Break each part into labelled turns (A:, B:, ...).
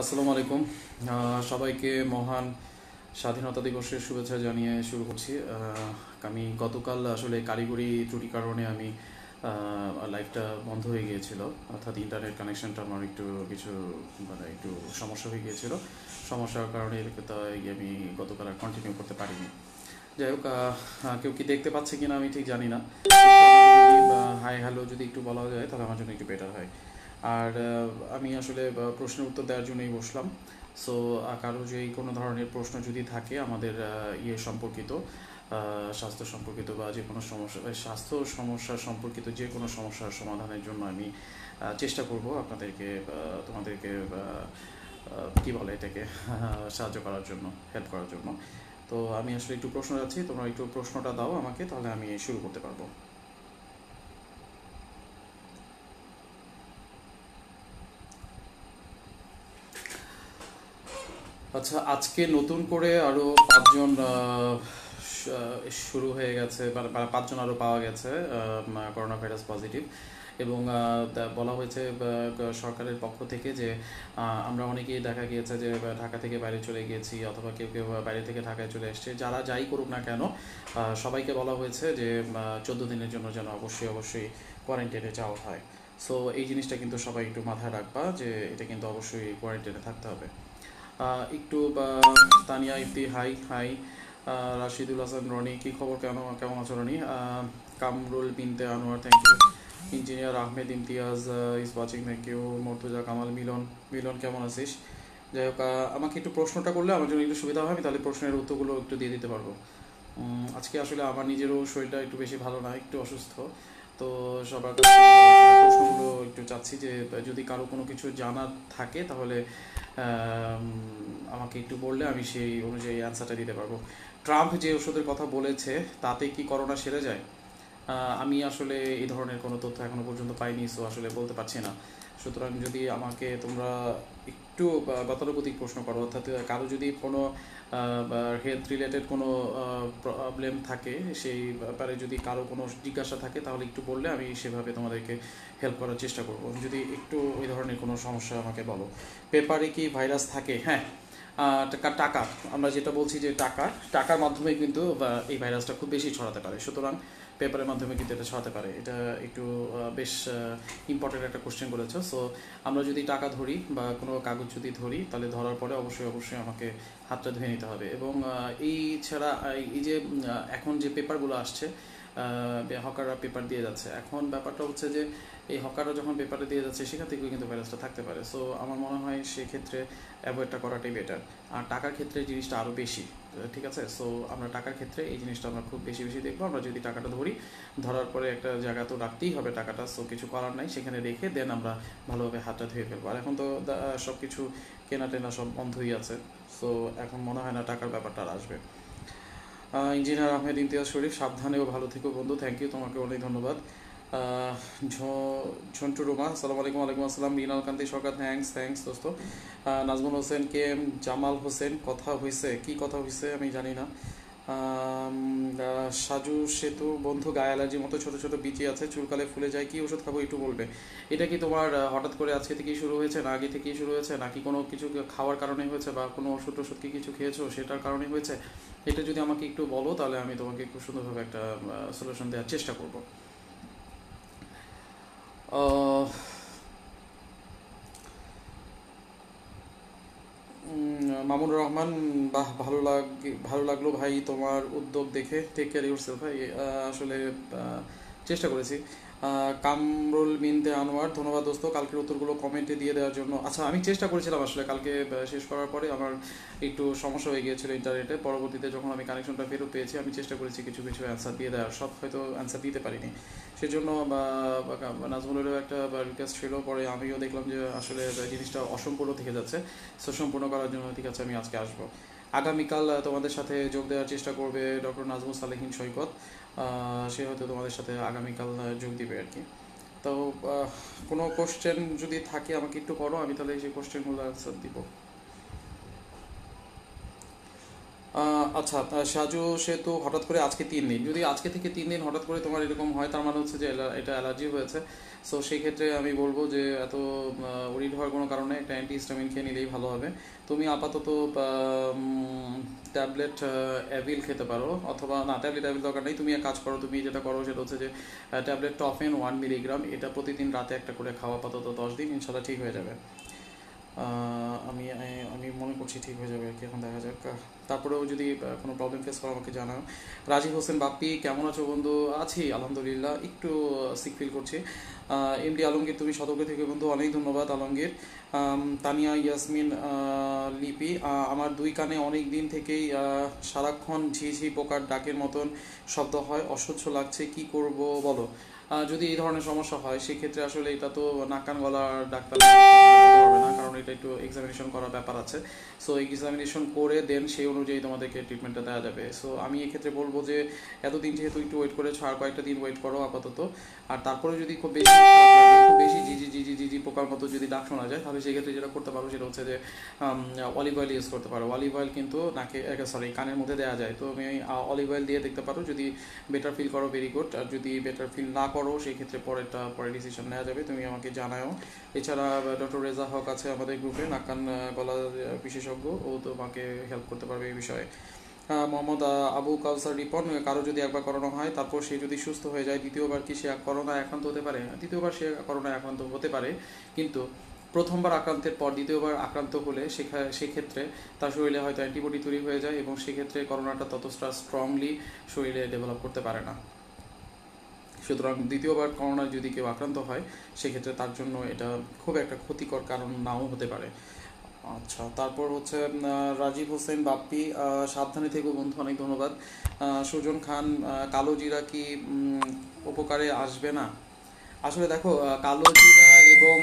A: আসসালামু আলাইকুম। সবাইকে মহান স্বাধীনতা দিবসের শুভেচ্ছা জানিয়ে শুরু করছি। আমি গতকাল আসলে কারিগরি ত্রুটির কারণে আমি লাইভটা বন্ধ হয়ে গিয়েছিল, অর্থাৎ ইন্টারনেট কানেকশনটা আমার একটু কিছু একটু সমস্যা হয়ে গিয়েছিল। সমস্যার কারণে তাই আমি গতকাল আর কন্টিনিউ করতে পারিনি। যাই হোক, কেউ কি দেখতে পাচ্ছে কিনা আমি ঠিক জানি না। হাই হ্যালো যদি একটু বলা যায় তাহলে আমার জন্য একটু বেটার হয়। আর আমি আসলে প্রশ্নের উত্তর দেওয়ার জন্যই বসলাম। সো কারো যে কোনো ধরনের প্রশ্ন যদি থাকে আমাদের সম্পর্কিত, স্বাস্থ্য সম্পর্কিত বা যে কোনো সমস্যা, স্বাস্থ্য সমস্যা সম্পর্কিত যে কোনো সমস্যার সমাধানের জন্য আমি চেষ্টা করব আপনাদেরকে, তোমাদেরকে কী বলে এটাকে, সাহায্য করার জন্য, হেল্প করার জন্য। তো আমি আসলে একটু প্রশ্ন যাচ্ছি, তোমরা একটু প্রশ্নটা দাও আমাকে, তাহলে আমি শুরু করতে পারবো। আচ্ছা, আজকে নতুন করে আরও 5জন শুরু হয়ে গেছে, পাঁচজন আরও পাওয়া গেছে করোনা ভাইরাস পজিটিভ। এবং বলা হয়েছে সরকারের পক্ষ থেকে যে আমরা অনেকেই দেখা গিয়েছে যে ঢাকা থেকে বাইরে চলে গিয়েছি, অথবা কেউ কেউ বাইরে থেকে ঢাকায় চলে এসছে। যারা যাই করুক না কেন, সবাইকে বলা হয়েছে যে 14 দিনের জন্য যেন অবশ্যই অবশ্যই কোয়ারেন্টাইনে যাওয়া হয়। সো এই জিনিসটা কিন্তু সবাই একটু মাথায় রাখবা যে এটা কিন্তু অবশ্যই কোয়ারেন্টাইনে থাকতে হবে। একটু তানিয়া ইফতি হাই হাই। রাশিদুল হাসান রনি, কী খবর, কেমন আছো Roni? Kamrul Binte Anowar, thank you. Engineer Ahmed Imtiaz is watching, thank you. Mortuza Kamal, Milon Milon কেমন আছিস? যাই হোক, আমাকে একটু প্রশ্নটা করলে আমার জন্য একটু সুবিধা হয়, আমি তাহলে প্রশ্নের উত্তরগুলো একটু দিয়ে দিতে পারবো। আজকে আসলে আমার নিজেরও শরীরটা একটু বেশি ভালো না, একটু অসুস্থ। তো সবার কাছে প্রশ্নগুলো একটু চাচ্ছি যে যদি কারো কোনো কিছু জানার থাকে তাহলে আমাকে একটু বললে আমি সেই অনুযায়ী অ্যান্সারটা দিতে পারবো। ট্রাম্প যে ওষুধের কথা বলেছে তাতে কি করোনা সেরে যায়? আমি আসলে এই ধরনের কোনো তথ্য এখনো পর্যন্ত পাইনি, সো আসলে বলতে পারছি না। সুতরাং যদি আমাকে তোমরা একটু গতানুগতিক প্রশ্ন করো, অর্থাৎ কারো যদি কোনো হেলথ রিলেটেড কোনো প্রবলেম থাকে, সেই ব্যাপারে যদি কারো কোনো জিজ্ঞাসা থাকে তাহলে একটু বললে আমি সেভাবে তোমাদেরকে হেল্প করার চেষ্টা করব। যদি একটু ওই ধরনের কোনো সমস্যা আমাকে বলো। পেপারে কি ভাইরাস থাকে? হ্যাঁ, টাকা, আমরা যেটা বলছি যে টাকার মাধ্যমে কিন্তু এই ভাইরাসটা খুব বেশি ছড়াতে পারে। সুতরাং পেপারের মাধ্যমে কিন্তু এটা ছড়াতে পারে। এটা একটু বেশ ইম্পর্টেন্ট একটা কোশ্চেন করেছো। সো আমরা যদি টাকা ধরি বা কোনো কাগজ যদি ধরি, তাহলে ধরার পরে অবশ্যই অবশ্যই আমাকে হাতটা ধুয়ে নিতে হবে। এবং এই ছাড়া এই যে এখন যে পেপারগুলো আসছে, হকাররা পেপার দিয়ে যাচ্ছে, এখন ব্যাপারটা হচ্ছে যে এই হকাররা যখন পেপারে দিয়ে যাচ্ছে সেখান থেকেও কিন্তু ভাইরাসটা থাকতে পারে। সো আমার মনে হয় সেক্ষেত্রে অ্যাভয়েডটা করাটাই বেটার। আর টাকার ক্ষেত্রে জিনিসটা আরও বেশি, ঠিক আছে? সো আমরা টাকার ক্ষেত্রে এই জিনিসটা আমরা খুব বেশি বেশি দেখবো। আমরা যদি টাকাটা ধরি, ধরার পরে একটা জায়গা তো রাখতেই হবে টাকাটা, সো কিছু করার নাই, সেখানে রেখে দেন আমরা ভালোভাবে হাতটা ধুয়ে ফেলবো। আর এখন তো সব কিছু কেনা টেনা সব বন্ধই আছে। সো এখন মনে হয় না টাকার ব্যাপারটা আর আসবে। ইঞ্জিনিয়ার আহমেদ ইমতিয়াজ শরীফ, সাবধানে ও ভালো থেকো বন্ধু, থ্যাংক ইউ, তোমাকে অনেক ধন্যবাদ। ঝন্টু রুমা, আসসালামু আলাইকুম। ওয়ালাইকুম আসসালাম। মৃণাল কান্তি সরকার, থ্যাংকস দোস্ত। নাজমুল হোসেন কে এম, জামাল হোসেন, কথা হয়েছে কি কথা হয়েছে আমি জানি না। সাজু সেতু, বন্ধু গায়ে অ্যালার্জির মতো ছোটো ছোটো বিচি আছে, চুলকালে ফুলে যায়, কি ওষুধ খাবো একটু বলবে? এটা কি তোমার হঠাৎ করে আজকে থেকেই শুরু হয়েছে, না আগে থেকেই শুরু হয়েছে, নাকি কোনো কিছু খাওয়ার কারণে হয়েছে, বা কোনো ওষুধ টষুধ কি কিছু খেয়েছো সেটার কারণে হয়েছে? এটা যদি আমাকে একটু বলো তাহলে আমি তোমাকে খুব সুন্দরভাবে একটা সলিউশন দেওয়ার চেষ্টা করবো। মামুনুর রহমান, বাহ, ভালো লাগলো ভাই তোমার উদ্যোগ দেখে, টেক কেয়ার ইউরসেলফ ভাই। আসলে চেষ্টা করেছি। কামরুল বিনতে আনোয়ার, ধন্যবাদ দোস্ত কালকের উত্তরগুলো কমেন্টে দিয়ে দেওয়ার জন্য। আচ্ছা, আমি চেষ্টা করেছিলাম আসলে কালকে শেষ করার পরে আমার একটু সমস্যা হয়ে গিয়েছিল ইন্টারনেটে। পরবর্তীতে যখন আমি কানেকশনটা ফেরত পেয়েছি, আমি চেষ্টা করেছি কিছু কিছু অ্যান্সার দিয়ে দেওয়ার, সব হয়তো অ্যান্সার দিতে পারিনি। সেজন্য নাজমুলেরও একটা রিকোয়েস্ট ছিল, পরে আমিও দেখলাম যে আসলে জিনিসটা অসম্পূর্ণ থেকে যাচ্ছে। সো সম্পূর্ণ করার জন্য ঠিক আছে আমি আজকে আসবো। আগামীকাল তোমাদের সাথে যোগ দেওয়ার চেষ্টা করবে ডক্টর নাজমুল সালেহীন সৈকত। সে হয়তো তোমাদের সাথে আগামীকাল যোগ দিবে আর কি। তো কোনো কোশ্চেন যদি থাকে আমাকে একটু করো, আমি তাহলে সেই কোশ্চেনগুলো অ্যান্সার দিব। আচ্ছা, সাজু সে তো হঠাৎ করে আজকে 3 দিন, যদি আজকে থেকে 3 দিন হঠাৎ করে তোমার এরকম হয়, তার মানে হচ্ছে যে এটা অ্যালার্জি হয়েছে। সো সেই ক্ষেত্রে আমি বলবো যে এত ওরিড হওয়ার কোনো কারণে একটা অ্যান্টিহিস্টামিন খেয়ে নিলেই ভালো হবে। তুমি আপাতত ট্যাবলেট অ্যাভিল খেতে পারো, অথবা না, ট্যাবলেট অ্যাভিল দরকার নেই। তুমি এক কাজ করো, তুমি যেটা করো সেটা হচ্ছে যে ট্যাবলেট টফেন 1 মিলিগ্রাম, এটা প্রতিদিন রাতে একটা করে খাওয়া, আপাতত 10 দিন, ইনশাল্লাহ ঠিক হয়ে যাবে। আমি আমি মনে করছি ঠিক হয়ে যাবে আর কি, এখন দেখা যাক। তারপরেও যদি কোনো প্রবলেম ফেস করো আমাকে জানাও। রাজীব হোসেন বাপ্পি, কেমন আছো বন্ধু? আছি আলহামদুলিল্লাহ, একটু সিক ফিল করছি। এমডি আলমগীর, তুমি সতর্ক থেকে বন্ধু, অনেক ধন্যবাদ আলমগীর। তানিয়া ইয়াসমিন লিপি, আমার 2 কানে অনেক দিন থেকেই সারাক্ষণ ঝিঝি পোকার ডাকের মতন শব্দ হয়, অসহ্য লাগছে, কি করব বলো? যদি এই ধরনের সমস্যা হয় সেক্ষেত্রে আসলে এটা তো নাক কান গলার ডাক্তার বলতে পারবে না, কারণ এটা একটু এক্সামিনেশন করার ব্যাপার আছে। সো এক্সামিনেশন করে দেন সেই অনুযায়ী তোমাদেরকে ট্রিটমেন্টটা দেওয়া যাবে। সো আমি এক্ষেত্রে বলবো যে এতদিন যেহেতু একটু ওয়েট করেছো, আর কয়েকটা দিন ওয়েট করো আপাতত। আর তারপরে যদি খুব বেশি খারাপ লাগে, খুব বেশি ঝিঝি ঝিঝি ঝিঝি পোকার মতো যদি ডাক শোনা যায়, তাহলে সেক্ষেত্রে যেটা করতে পারো সেটা হচ্ছে যে অলিভ অয়েল ইউজ করতে পারো। অলিভ অয়েল কিন্তু নাকে, সরি, কানের মধ্যে দেওয়া যায়। তো আমি অলিভ অয়েল দিয়ে দেখতে পারো, যদি বেটার ফিল করো ভেরি গুড, আর যদি বেটার ফিল না করো সেই ক্ষেত্রে পরে ডিসিশন নেওয়া যাবে, তুমি আমাকে জানাও। এছাড়া ডক্টর রেজা হক আছে আমাদের গ্রুপে, নাক কান গলার বিশেষজ্ঞ, ও তোমাকে হেল্প করতে পারবে এই বিষয়ে। মোহাম্মদ আবু কাউসার রিপন, কারো যদি একবার করোনা হয় তারপর সে যদি সুস্থ হয়ে যায়, দ্বিতীয়বার কি সে করোনায় আক্রান্ত হতে পারে? দ্বিতীয়বার সে করোনায় আক্রান্ত হতে পারে, কিন্তু প্রথমবার আক্রান্তের পর দ্বিতীয়বার আক্রান্ত হলে সেক্ষেত্রে তার শরীরে হয়তো অ্যান্টিবডি তৈরি হয়ে যায়, এবং সেক্ষেত্রে করোনাটা ততটা স্ট্রংলি শরীরে ডেভেলপ করতে পারে না। সুতরাং দ্বিতীয়বার করোনায় যদি কেউ আক্রান্ত হয় সেক্ষেত্রে তার জন্য এটা খুব একটা ক্ষতিকর কারণ নাও হতে পারে। আচ্ছা, তারপর হচ্ছে রাজীব হোসেন বাপ্পি, সাবধানে থেকো বন্ধু, অনেক ধন্যবাদ। সুজন খান, কালো জিরা কি উপকারে আসবে না? আসলে দেখো, কালো জিরা এবং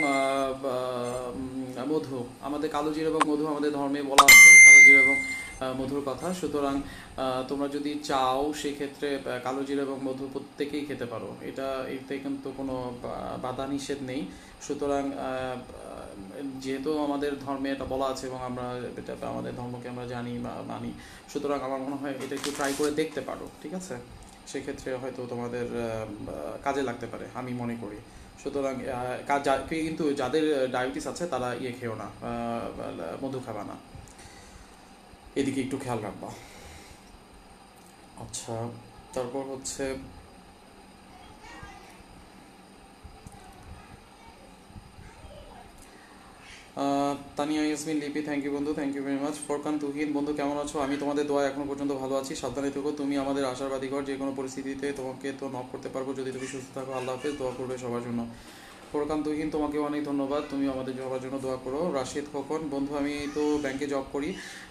A: মধু, আমাদের কালো জিরা এবং মধু আমাদের ধর্মে বলা আছে কালো জিরা এবং মধুর কথা। সুতরাং তোমরা যদি চাও সেক্ষেত্রে কালো জিরা এবং মধু প্রত্যেকেই খেতে পারো, এতে কিন্তু কোনো বাধা নিষেধ নেই। সুতরাং যেহেতু আমাদের ধর্মে এটা বলা আছে এবং আমরা এটা আমাদের ধর্মকে আমরা জানি বা মানি, সুতরাং আমার মনে হয় এটা একটু ট্রাই করে দেখতে পারো, ঠিক আছে? সেক্ষেত্রে হয়তো তোমাদের কাজে লাগতে পারে আমি মনে করি। সুতরাং কিন্তু যাদের ডায়াবেটিস আছে তারা খেও না, মধু খাবা না, এদিকে একটু খেয়াল রাখবা। আচ্ছা, তারপর হচ্ছে তানিয়া ইয়াসমিন লিপি, থ্যাংক ইউ বন্ধু, thank you very much. Forkan Tuhin, বন্ধু কেমন আছো? আমি তোমাদের দোয়া এখনো পর্যন্ত ভালো আছি, সাবধানে থেকো। তুমি আমাদের আশাবাদী ঘর, যে কোনো পরিস্থিতিতে তোমাকে তো নক করতে পারবো যদি তুমি সুস্থ থাকো। আল্লাহ হাফেজ, দোয়া করবে সবার জন্য। ফোরকান তুহিন, তোমাকে অনেক ধন্যবাদ, তুমি আমাদের সবার জন্য দোয়া করো। রাশেদ খোকন, বন্ধু আমি তো ব্যাংকে জব করি,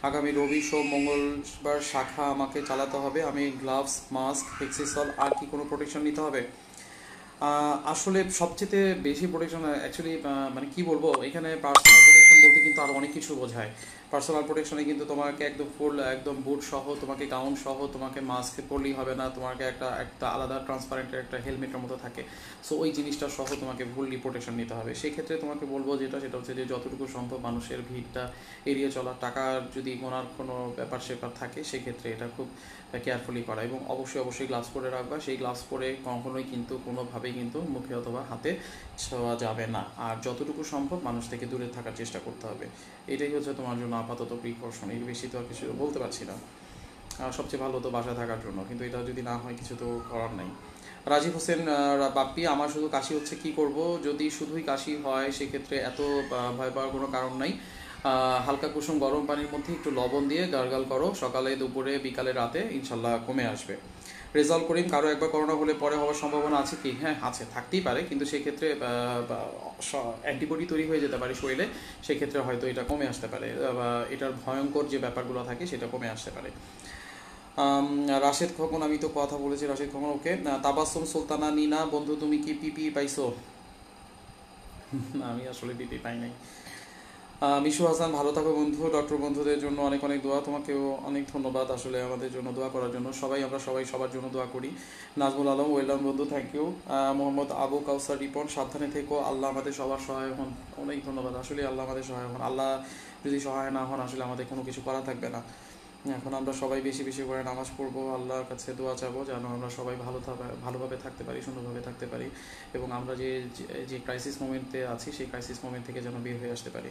A: আগামী রবি সোম মঙ্গলবার শাখা আমাকে চালাতে হবে, আমি গ্লাভস, মাস্ক, হেক্সিসল আর কি কোনো প্রোটেকশন নিতে হবে? আসলে সবচেয়ে বেশি প্রোটেকশন অ্যাকচুয়ালি, মানে কি বলবো, এখানে পার্সোনাল প্রোটেকশন বলতে কিন্তু আরও অনেক কিছু বোঝায়। পার্সোনাল প্রোটেকশনে কিন্তু তোমাকে একদম ফুল একদম বুট সহ, তোমাকে গাউন সহ, তোমাকে মাস্ক পরলেই হবে না, তোমাকে একটা একটা আলাদা ট্রান্সপারেন্টের একটা হেলমেটের মতো থাকে। সো ওই জিনিসটা সহ তোমাকে ফুললি প্রোটেকশন নিতে হবে। সেক্ষেত্রে তোমাকে বলবো সেটা হচ্ছে যে যতটুকু সম্ভব মানুষের ভিড়টা এড়িয়ে চলা, টাকার যদি গোনার কোনো ব্যাপার স্যাপার থাকে সেক্ষেত্রে এটা খুব কেয়ারফুলি করা, এবং অবশ্যই গ্লাভস পরে রাখবা। সেই গ্লাভস পরে কখনোই কিন্তু কোনোভাবেই কিন্তু মুখে অথবা হাতে ছোঁয়া যাবে না, আর যতটুকু সম্ভব মানুষ থেকে দূরে থাকার চেষ্টা করতে হবে। এটাই হচ্ছে তোমার জন্য আপাতত প্রিকশন, এর বেশি তো আর কিছু বলতে পারছি না। সবচেয়ে ভালো তো বাসায় থাকার জন্য, কিন্তু এটা যদি না হয় কিছু তো করার নাই। রাজীব হোসেন বাপ্পি, আমার শুধু কাশি হচ্ছে, কি করব? যদি শুধুই কাশি হয় সেক্ষেত্রে এত ভয় পাওয়ার কোনো কারণ নাই। হালকা কুসুম গরম পানির মধ্যে একটু লবণ দিয়ে গার্গল করো, সকালে দুপুরে বিকালে রাতে, ইনশাল্লাহ কমে আসবে। রেজাল্ট করিম, কারো একবার করোনা হলে পরে হওয়ার সম্ভাবনা আছে কি? হ্যাঁ আছে, থাকতেই পারে, কিন্তু সেক্ষেত্রে অ্যান্টিবডি তৈরি হয়ে যেতে পারে শরীরে, সেক্ষেত্রে হয়তো এটা কমে আসতে পারে, বা এটার ভয়ঙ্কর যে ব্যাপারগুলো থাকে সেটা কমে আসতে পারে। রাশেদ খোকন, আমি তো কথা বলেছি রাশেদ খোকন, ওকে। তাবাসসুম সুলতানা নিনা, বন্ধু তুমি কি পিপি পাইছো? আমি আসলে পিপি পাই নাই। মিশু হাসান, ভালো থাকো বন্ধু, ডক্টর বন্ধুদের জন্য অনেক অনেক দোয়া, তোমাকেও অনেক ধন্যবাদ আসলে আমাদের জন্য দোয়া করার জন্য। আমরা সবাই সবার জন্য দোয়া করি। নাজমুল আলম, ওয়েলডাউন বন্ধু, থ্যাংক ইউ। মোহাম্মদ আবু কাউসার রিপন, সাবধানে থেকো, আল্লাহ আমাদের সবার সহায় হন। অনেক ধন্যবাদ, আসলে আল্লাহ আমাদের সহায় হন, আল্লাহ যদি সহায় না হন আসলে আমাদের কোনো কিছু করা থাকবে না। এখন আমরা সবাই বেশি বেশি করে নামাজ পড়বো, আল্লাহর কাছে দোয়া চাবো যেন আমরা সবাই ভালোভাবে থাকতে পারি, সুন্দরভাবে থাকতে পারি, এবং আমরা যে যে ক্রাইসিস মোমেন্টে আছি সেই ক্রাইসিস মোমেন্ট থেকে যেন বের হয়ে আসতে পারি।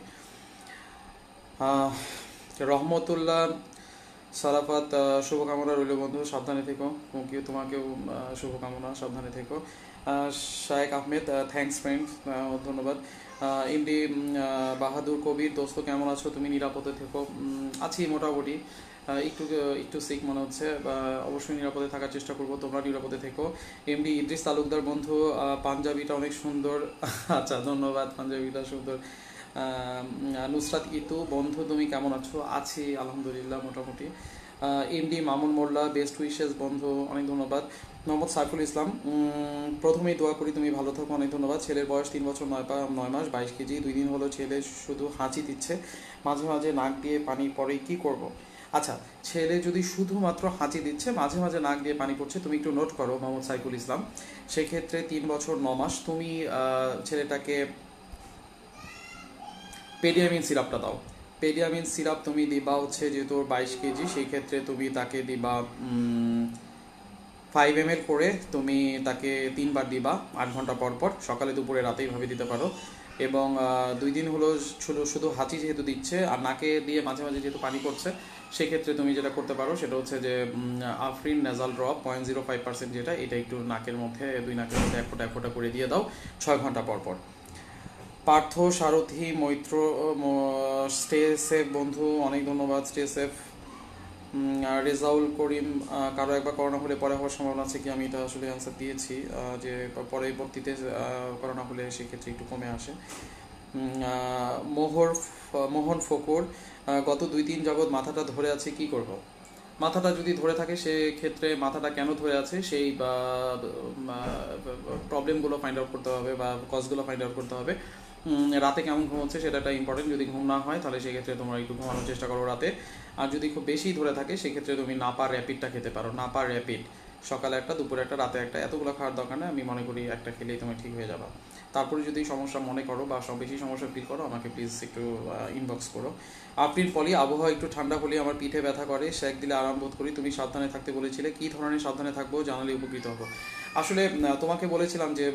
A: রহমতুল্লাহ সারাফাত, শুভকামনা রইল বন্ধু, সাবধানে থেকো। তোমাকেও শুভকামনা, সাবধানে থেকো। শায়েক আহমেদ, থ্যাঙ্কস ফ্রেন্ড, ধন্যবাদ। এমডি বাহাদুর কবির, দোস্ত কেমন আছো তুমি, নিরাপদে থেকো। আছি মোটামুটি, একটু একটু সিক মনে হচ্ছে, অবশ্যই নিরাপদে থাকার চেষ্টা করবো, তোমরা নিরাপদে থেকো। এমডি ইদ্রিস তালুকদার, বন্ধু পাঞ্জাবিটা অনেক সুন্দর। আচ্ছা, ধন্যবাদ, পাঞ্জাবিটা সুন্দর। নুসরাত ইতু, বন্ধু তুমি কেমন আছো? আছি আলহামদুলিল্লাহ মোটামুটি। এমডি মামুন মোল্লা, বেস্ট উইশেস বন্ধু, অনেক ধন্যবাদ। মোহাম্মদ সাইফুল ইসলাম, প্রথমেই দোয়া করি তুমি ভালো থাকো, অনেক ধন্যবাদ। ছেলের বয়স 3 বছর 9 মাস 22 কেজি, 2 দিন হলো ছেলে শুধু হাঁচি দিচ্ছে, মাঝে মাঝে নাক দিয়ে পানি পড়ে, কি করব? আচ্ছা, ছেলে যদি শুধুমাত্র হাঁচি দিচ্ছে, মাঝে মাঝে নাক দিয়ে পানি পড়ছে, তুমি একটু নোট করো মোহাম্মদ সাইফুল ইসলাম। সেক্ষেত্রে 3 বছর 9 মাস তুমি ছেলেটাকে পেডিয়ামিন সিরাপটা দাও। পেডিয়ামিন সিরাপ তুমি দিবা হচ্ছে, যেহেতু 22 কেজি, সেই ক্ষেত্রে তুমি তাকে দিবা 5 ml করে, তুমি তাকে 3 বার দিবা 8 ঘন্টা পর পর, সকালে দুপুরে রাতে এইভাবে দিতে পারো। এবং 2 দিন হলো শুধু হাঁচি যেহেতু দিচ্ছে আর নাকে দিয়ে মাঝে মাঝে যেহেতু পানি পড়ছে, সেক্ষেত্রে তুমি যেটা করতে পারো সেটা হচ্ছে যে আফরিন নেজাল ড্রপ 0.05%, যেটা এটা একটু নাকের মধ্যে, 2 নাকের মধ্যে 1 ফোঁটা করে দিয়ে দাও 6 ঘন্টা পর পর। পার্থ সারথী মৈত্র, স্টে সেফ বন্ধু, অনেক ধন্যবাদ, স্টে সেফ। রেজাউল করিম, কারো একবার করোনা হলে পরে হওয়ার সম্ভাবনা আছে কি? আমি এটা আসলে অ্যান্সার দিয়েছি, যে পরবর্তীতে করোনা হলে সেক্ষেত্রে একটু কমে আসে। মোহন ফকুর, গত 2-3 জগৎ মাথাটা ধরে আছে, কি করব? মাথাটা যদি ধরে থাকে সেক্ষেত্রে মাথাটা কেন ধরে আছে সেই প্রবলেমগুলো ফাইন্ড আউট করতে হবে, বা কজগুলো ফাইন্ড আউট করতে হবে। রাতে কেমন ঘুম হচ্ছে সেটা একটা ইম্পর্টেন্ট। যদি ঘুম না হয় তাহলে সেক্ষেত্রে তোমরা একটু ঘুমানোর চেষ্টা করো রাতে। আর যদি খুব বেশি ধরে থাকে সেক্ষেত্রে তুমি নাপা র্যাপিডটা খেতে পারো। নাপা র্যাপিড, সকালে একটা, দুপুরে একটা, রাতে একটা, এতগুলো খাওয়ার দরকার নেই, আমি মনে করি একটা খেলেই তুমি ঠিক হয়ে যাবে। তারপরে যদি সমস্যা মনে করো বা বেশি সমস্যা ফিল করো, আমাকে প্লিজ একটু ইনবক্স করো। আপ্রিল পলি, আবহাওয়া একটু ঠান্ডা হলে আমার পিঠে ব্যথা করে, শেক দিলে আরাম বোধ করি, তুমি সাবধানে থাকতে বলেছিলে, কী ধরনের সাবধানে থাকবো জানালে উপকৃত হবো। আসলে তোমাকে বলেছিলাম যে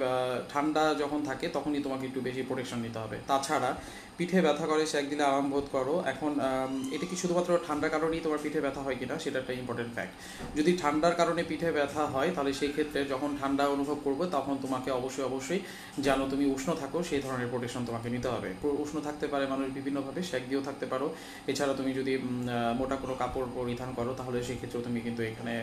A: ঠান্ডা যখন থাকে তখনই তোমাকে একটু বেশি প্রোটেকশন নিতে হবে। তাছাড়া পিঠে ব্যথা করে, শেক দিলে আরাম বোধ করো, এখন এটা কি শুধুমাত্র ঠান্ডার কারণেই তোমার পিঠে ব্যথা হয় কিনা সেটা একটা ইম্পর্টেন্ট ফ্যাক্ট। যদি ঠান্ডার কারণে পিঠে ব্যথা হয় তাহলে সেই ক্ষেত্রে যখন ঠান্ডা অনুভব করবে তখন তোমাকে অবশ্যই যেন তুমি উষ্ণ থাকো সেই ধরনের প্রোটেকশন তোমাকে নিতে হবে। উষ্ণ থাকতে পারে মানুষ বিভিন্নভাবে, শেক দিয়েও থাকতে পারো। এছাড়া তুমি যদি মোটা কোনো কাপড় পরিধান করো তাহলে সেই ক্ষেত্রেও তুমি কিন্তু এখানে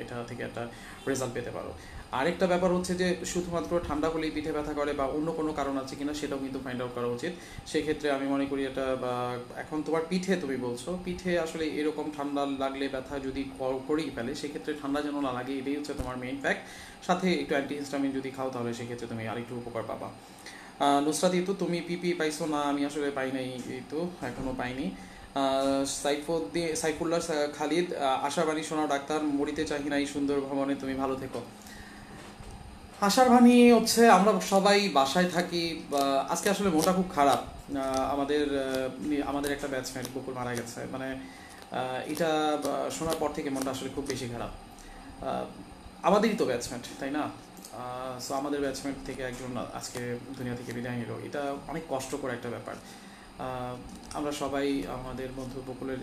A: এটা থেকে একটা রেজাল্ট পেতে পারো। আরেকটা ব্যাপার হচ্ছে যে শুধুমাত্র ঠান্ডা হলেই পিঠে ব্যথা করে বা অন্য কোনো কারণ আছে কিনা সেটাও কিন্তু ফাইন্ড আউট করা উচিত। সেক্ষেত্রে আমি মনে করি এটা, এখন তোমার পিঠে তুমি বলছো, পিঠে আসলে এরকম ঠান্ডা লাগলে ব্যথা যদি করেই ফেলে সেক্ষেত্রে ঠান্ডা যেন না লাগে, এটাই হচ্ছে তোমার মেইন ফ্যাক্ট। সাথে একটু অ্যান্টিহিস্টামিন যদি খাও তাহলে সেক্ষেত্রে তুমি আরেকটু উপকার পাবা। নুসরাত ইতু, তুমি পিপি পাইছো না? আমি আসলে পাই নাই, তো এখনও পাইনি। সাইফুল্লাহ খালিদ, আশাবাণী শোনাও ডাক্তার, মরিতে চাহি না এই সুন্দর ভবনে, তুমি ভালো থেকো। আশার বাণী হচ্ছে আমরা সবাই বাসায় থাকি। আজকে আসলে মনটা খুব খারাপ, আমাদের একটা ব্যাটসম্যান কুকুর মারা গেছে, মানে এটা শোনার পর থেকে মনটা আসলে খুব বেশি খারাপ। আমাদেরই তো ব্যাটসম্যান, তাই না? সো আমাদের ব্যাটসম্যান থেকে একজন আজকে দুনিয়া থেকে বিদায় নিল, এটা অনেক কষ্টকর একটা ব্যাপার। আমরা সবাই আমাদের বন্ধু বকুলের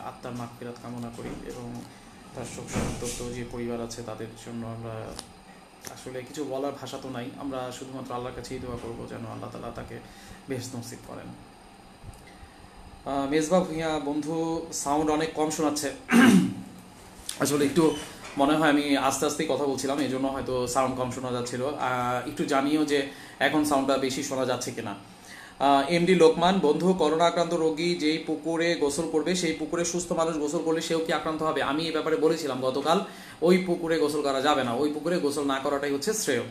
A: আত্মার মাগফিরাত কামনা করি, এবং তার শোক সন্তপ্ত যে পরিবার আছে তাদের জন্য আমরা আসলে কিছু বলার ভাষা তো নাই, আমরা শুধুমাত্র আল্লাহর কাছেই দোয়া করবো যেন আল্লাহ তাআলা তাকে বেহেশত নসিব করেন। মেজবা ভুঁইয়া, বন্ধু সাউন্ড অনেক কম শোনাচ্ছে। আসলে একটু মনে হয় আমি আস্তে আস্তেই কথা বলছিলাম, এই জন্য হয়তো সাউন্ড কম শোনা যাচ্ছিল। একটু জানিও যে এখন সাউন্ডটা বেশি শোনা যাচ্ছে কিনা। এমডি লোকমান, বন্ধু করোনা আক্রান্ত রোগী যেই পুকুরে গোসল করবে সেই পুকুরে সুস্থ মানুষ গোসল করলে সেও কি আক্রান্ত হবে? আমি এই ব্যাপারে বলেছিলাম গতকাল, ওই পুকুরে গোসল করা যাবে না, ওই পুকুরে গোসল না করাটাই হচ্ছে শ্রেয়।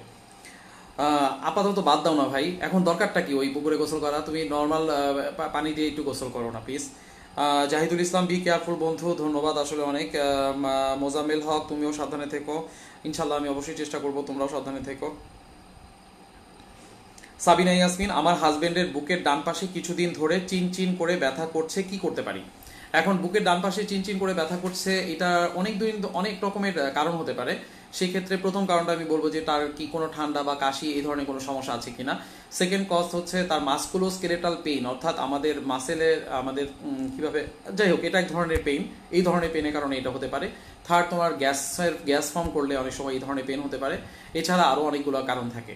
A: আপাতত বাদ দাও না ভাই, এখন দরকারটা কি ওই পুকুরে গোসল করা? তুমি নর্মাল পানি দিয়ে একটু গোসল করো না please. Zahidul Islam, be careful বন্ধু, ধন্যবাদ আসলে অনেক। মোজাম্মেল হক, তুমিও সাবধানে থেকো, ইনশাল্লাহ আমি অবশ্যই চেষ্টা করবো তোমরাও সাবধানে থেকো। সাবিনা ইয়াসমিন, আমার হাজবেন্ডের বুকের ডান পাশে কিছুদিন ধরে চিন চিন করে ব্যথা করছে, কি করতে পারি? এখন বুকের ডান পাশে চিনচিন করে ব্যথা করছে, এটা অনেক রকমের কারণ হতে পারে। সেক্ষেত্রে প্রথম কারণটা আমি বলবো যে তার কি কোনো ঠান্ডা বা কাশি এই ধরনের কোনো সমস্যা আছে কিনা। সেকেন্ড কজ হচ্ছে তার মাসকুলোস্কেলেটাল পেইন, অর্থাৎ আমাদের মাসেলের আমাদের কিভাবে, যাই হোক এটা এক ধরনের পেইন, এই ধরনের পেইনের কারণে এটা হতে পারে। থার্ড, তোমার গ্যাস ফর্ম করলে অনেক সময় এই ধরনের পেইন হতে পারে। এছাড়া আরও অনেকগুলো কারণ থাকে।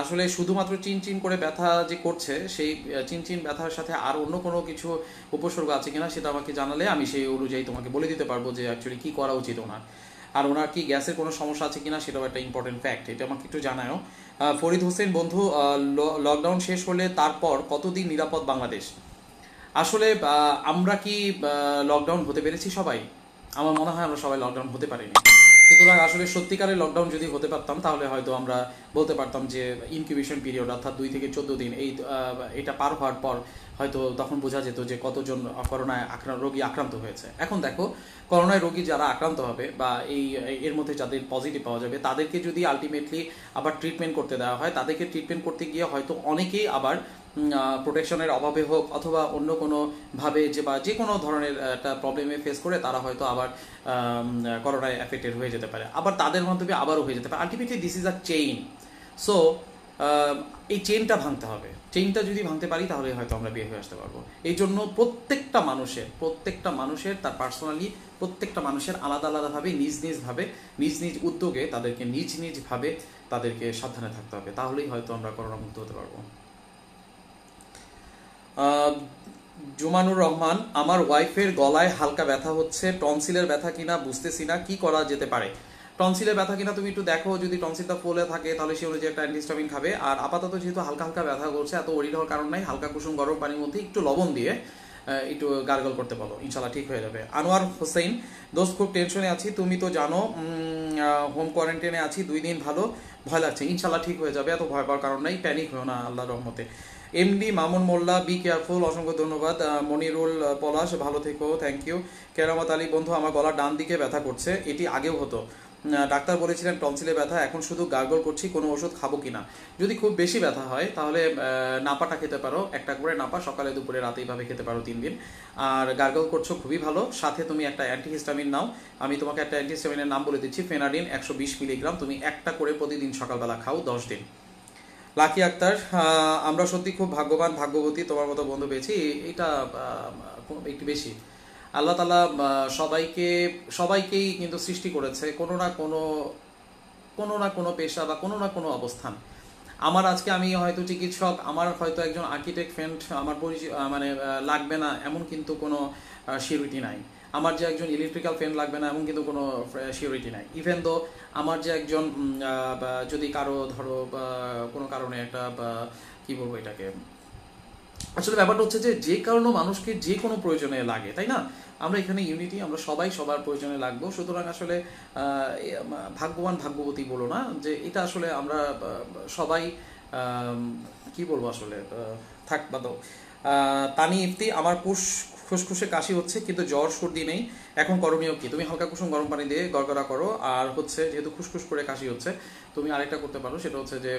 A: আসলে শুধুমাত্র চিনচিন করে ব্যথা যে করছে, সেই চিনচিন ব্যথার সাথে আর অন্য কোনো কিছু উপসর্গ আছে কিনা সেটা আমাকে জানালে আমি সেই অনুযায়ী তোমাকে বলে দিতে পারবো যে অ্যাকচুয়ালি কী করা উচিত ওনার। আর ওনার কি গ্যাসের কোনো সমস্যা আছে কিনা সেটাও একটা ইম্পর্টেন্ট ফ্যাক্ট, এটা আমাকে একটু জানাও। ফরিদ হোসেন বন্ধু, লকডাউন শেষ হলে তারপর কতদিন নিরাপদ বাংলাদেশ? আসলে আমরা কি লকডাউন হতে পেরেছি সবাই? আমার মনে হয় আমরা সবাই লকডাউন হতে পারিনি। সুতরাং আসলে সত্যিকারের লকডাউন যদি হতে পারতাম তাহলে হয়তো আমরা বলতে পারতাম যে ইনকিউবেশন পিরিয়ড অর্থাৎ 2 থেকে 14 দিন এটা পার হওয়ার পর হয়তো তখন বোঝা যেত যে কতজন করোনায় রোগী আক্রান্ত হয়েছে। এখন দেখো, করোনায় রোগী যারা আক্রান্ত হবে বা এর মধ্যে যাদের পজিটিভ পাওয়া যাবে তাদেরকে যদি আলটিমেটলি আবার ট্রিটমেন্ট করতে দেওয়া হয়, তাদেরকে ট্রিটমেন্ট করতে গিয়ে হয়তো অনেকেই আবার প্রোটেকশনের অভাবে হোক অথবা অন্য কোনো ভাবে যে কোনো ধরনের একটা প্রবলেমে ফেস করে তারা হয়তো আবার করোনায় এফেক্টেড হয়ে যেতে পারে, আবার তাদের মাধ্যমে আবারও হয়ে যেতে পারে। Ultimately this is a chain. So এই চেইনটা ভাঙতে হবে। চেইনটা যদি ভাঙতে পারি তাহলে হয়তো আমরা বের হয়ে আসতে পারবো। এই জন্য প্রত্যেকটা মানুষের তার পার্সোনালি প্রত্যেকটা মানুষের আলাদা আলাদাভাবে নিজ নিজ উদ্যোগে তাদেরকে নিজভাবে তাদেরকে সাবধানে থাকতে হবে, তাহলেই হয়তো আমরা করোনা মুক্ত হতে পারবো। জুমানুর রহমান, আমার ওয়াইফের গলায় হালকা ব্যথা হচ্ছে, টনসিলের ব্যথা কিনা বুঝতেছি না, কি করা যেতে পারে? টনসিলের ব্যথা কিনা তুমি একটু দেখো, যদি টনসিলটা ফুলে থাকে তাহলে সে অনুযায়ী একটা অ্যান্টিহিস্টামিন খাবে। আর আপাতত যেহেতু হালকা হালকা ব্যথা করছে, এত ওরিড হওয়ার কারণ নাই, হালকা কুসুম গরম পানির মধ্যে একটু লবণ দিয়ে একটু গার্গল করতে বলো, ইনশাল্লাহ ঠিক হয়ে যাবে। আনোয়ার হোসেন, দোস্ত খুব টেনশনে আছি, তুমি তো জানো হোম কোয়ারেন্টাইনে আছি 2 দিন, ভালো ভয় লাগছে, ইনশাল্লাহ ঠিক হয়ে যাবে, এত ভয় পাওয়ার কারণ নাই, প্যানিক হয়েও না আল্লাহর রহমতে। MD Mamun Mollah, be careful, অসংখ্য ধন্যবাদ। মনিরুল পলাশ, ভালো থেকো, থ্যাংক ইউ। কেরামত আলী বন্ধু, আমার গলার ডান দিকে ব্যথা করছে, এটি আগেও হতো, ডাক্তার বলেছিলেন টনসিলে ব্যথা, এখন শুধু গার্গল করছি, কোনো ওষুধ খাবো কিনা? যদি খুব বেশি ব্যথা হয় তাহলে নাপাটা খেতে পারো, একটা করে নাপা সকালে দুপুরে রাতে এইভাবে খেতে পারো 3 দিন। আর গার্গল করছো খুবই ভালো, সাথে তুমি একটা অ্যান্টিহিস্টামিন নাও। আমি তোমাকে একটা অ্যান্টিহিস্টামিনের নাম বলে দিচ্ছি, ফেনাডিন 120 মিলিগ্রাম, তুমি একটা করে প্রতিদিন সকালবেলা খাও 10 দিন। লাকি আক্তার, আমরা সত্যি খুব ভাগ্যবতী, তোমার মতো বন্ধু পেয়েছি, এটা একটু বেশি। আল্লাহ তাআলা সবাইকেই কিন্তু সৃষ্টি করেছে কোনো না কোনো পেশা বা কোনো না কোনো অবস্থান। আমার আজকে আমি হয়তো চিকিৎসক, আমার হয়তো একজন আর্কিটেক্ট ফ্রেন্ড আমার মানে লাগবে না এমন কিন্তু কোনো সিউরিটি নাই। আমার যে একজন ইলেকট্রিক্যাল ফ্রেন্ড লাগবে না এমন কিন্তু কোনো সিউরিটি নাই। ইভেন দো আমার যে একজন যদি কারো ধরো কোনো কারণে একটা কি বলবো এটাকে, আসলে ব্যাপারটা হচ্ছে যে কারণে মানুষকে যে কোনো প্রয়োজনে লাগে, তাই না? আমরা এখানে ইউনিটি, আমরা সবাই সবার প্রয়োজনে লাগবো। সুতরাং আসলে ভাগ্যবতী বলো না, যে এটা আসলে আমরা সবাই কি বলবো আসলে থাক বাদো। তানি ইফতি, আমার খুসখুসে কাশি হচ্ছে কিন্তু জ্বর সর্দি নেই, এখন করণীয় কি? তুমি হালকা কুসুম গরম পানি দিয়ে গড়গড়া করো। আর হচ্ছে যেহেতু খুসখুস করে কাশি হচ্ছে, তুমি আরেকটা করতে পারো, সেটা হচ্ছে যে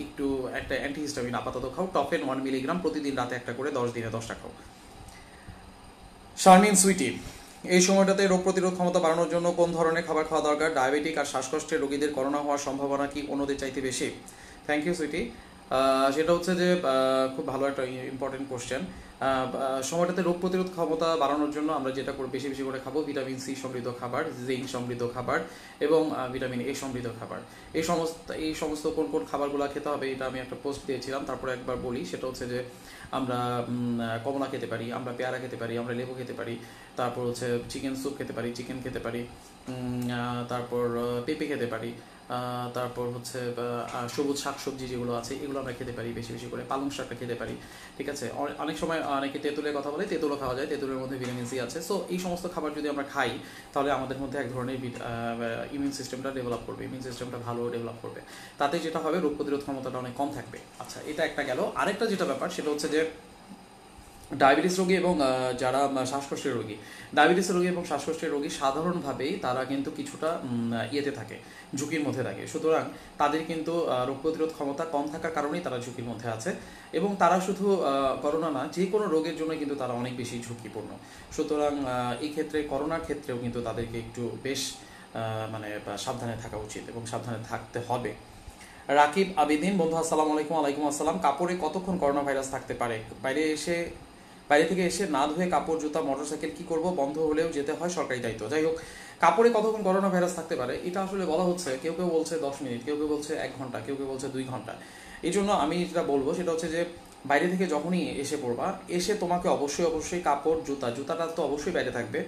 A: একটু একটা অ্যান্টিহিস্টামিন আপাতত খাও, টফেন 1 মিলিগ্রাম, প্রতিদিন রাতে একটা করে, 10 দিনে 10টা খাও। শারমিন সুইটি, এই সময়টাতে রোগ প্রতিরোধ ক্ষমতা বাড়ানোর জন্য কোন ধরনের খাবার খাওয়া দরকার? ডায়াবেটিক আর শ্বাসকষ্টের রোগীদের করোনা হওয়ার সম্ভাবনা কি অন্যদের চাইতে বেশি? Thank you sweetie. সেটা হচ্ছে যে খুব ভালো একটা ইম্পর্টেন্ট কোশ্চেন। সময়টাতে রোগ প্রতিরোধ ক্ষমতা বাড়ানোর জন্য আমরা যেটা বেশি বেশি করে খাবো, ভিটামিন সি সমৃদ্ধ খাবার, জিঙ্ক সমৃদ্ধ খাবার এবং ভিটামিন এ সমৃদ্ধ খাবার। এই সমস্ত কোন কোন খাবারগুলো খেতে হবে এটা আমি একটা পোস্ট দিয়েছিলাম, তারপরে একবার বলি। সেটা হচ্ছে যে আমরা কমলা খেতে পারি, আমরা পেয়ারা খেতে পারি, আমরা লেবু খেতে পারি, তারপর হচ্ছে চিকেন স্যুপ খেতে পারি, চিকেন খেতে পারি, তারপর পেঁপে খেতে পারি, তারপর হচ্ছে সবুজ শাকসবজি যেগুলো আছে এগুলো আমরা খেতে পারি বেশি বেশি করে, পালং শাকটা খেতে পারি, ঠিক আছে? অনেক সময় অনেকে তেঁতুলের কথা বলে, তেঁতুলও খাওয়া যায়, তেঁতুলের মধ্যে ভিটামিন সি আছে। সো এই সমস্ত খাবার যদি আমরা খাই তাহলে আমাদের মধ্যে এক ধরনের ইমিউন সিস্টেমটা ডেভেলপ করবে, ইমিউন সিস্টেমটা ভালো ডেভেলপ করবে, তাতে যেটা হবে রোগ প্রতিরোধ ক্ষমতাটা অনেক কম থাকবে। আচ্ছা, এটা একটা গেল। আরেকটা যেটা ব্যাপার সেটা হচ্ছে যে ডায়াবেটিস রোগী এবং যারা শ্বাসকষ্টের রোগী, ডায়াবেটিসের রোগী এবং শ্বাসকষ্টের রোগী সাধারণভাবেই তারা কিন্তু কিছুটা ইয়েতে থাকে, ঝুঁকির মধ্যে থাকে। সুতরাং তাদের কিন্তু রোগ প্রতিরোধ ক্ষমতা কম থাকার কারণেই তারা ঝুঁকির মধ্যে আছে, এবং তারা শুধু করোনা না, যে কোনো রোগের জন্য কিন্তু তারা অনেক বেশি ঝুঁকিপূর্ণ। সুতরাং এই ক্ষেত্রে করোনার ক্ষেত্রেও কিন্তু তাদেরকে একটু বেশ মানে সাবধানে থাকা উচিত এবং সাবধানে থাকতে হবে। রাকিব আবিদিন বন্ধু, আসসালামু আলাইকুম। আলাইকুম আসসালাম। কাপড়ে কতক্ষণ করোনা ভাইরাস থাকতে পারে? বাইরে থেকে এসে না ধুয়ে কাপড়, জুতা, মোটরসাইকেল কি করব? বন্ধ হলেও যেতে হয়, সরকারি দায়িত্ব। যাই হোক, কাপড়ে কতক্ষণ করোনা ভাইরাস থাকতে পারে এটা আসলে বলা হচ্ছে, কেউ কেউ বলছে 10 মিনিট, কেউ কেউ বলছে 1 ঘন্টা, কেউ কেউ বলছে 2 ঘন্টা। এই জন্য আমি যেটা বলবো সেটা হচ্ছে যে বাইরে থেকে যখনই এসে পড়বা, এসে তোমাকে অবশ্যই কাপড়, জুতাটা তো অবশ্যই বাইরে থাকবে,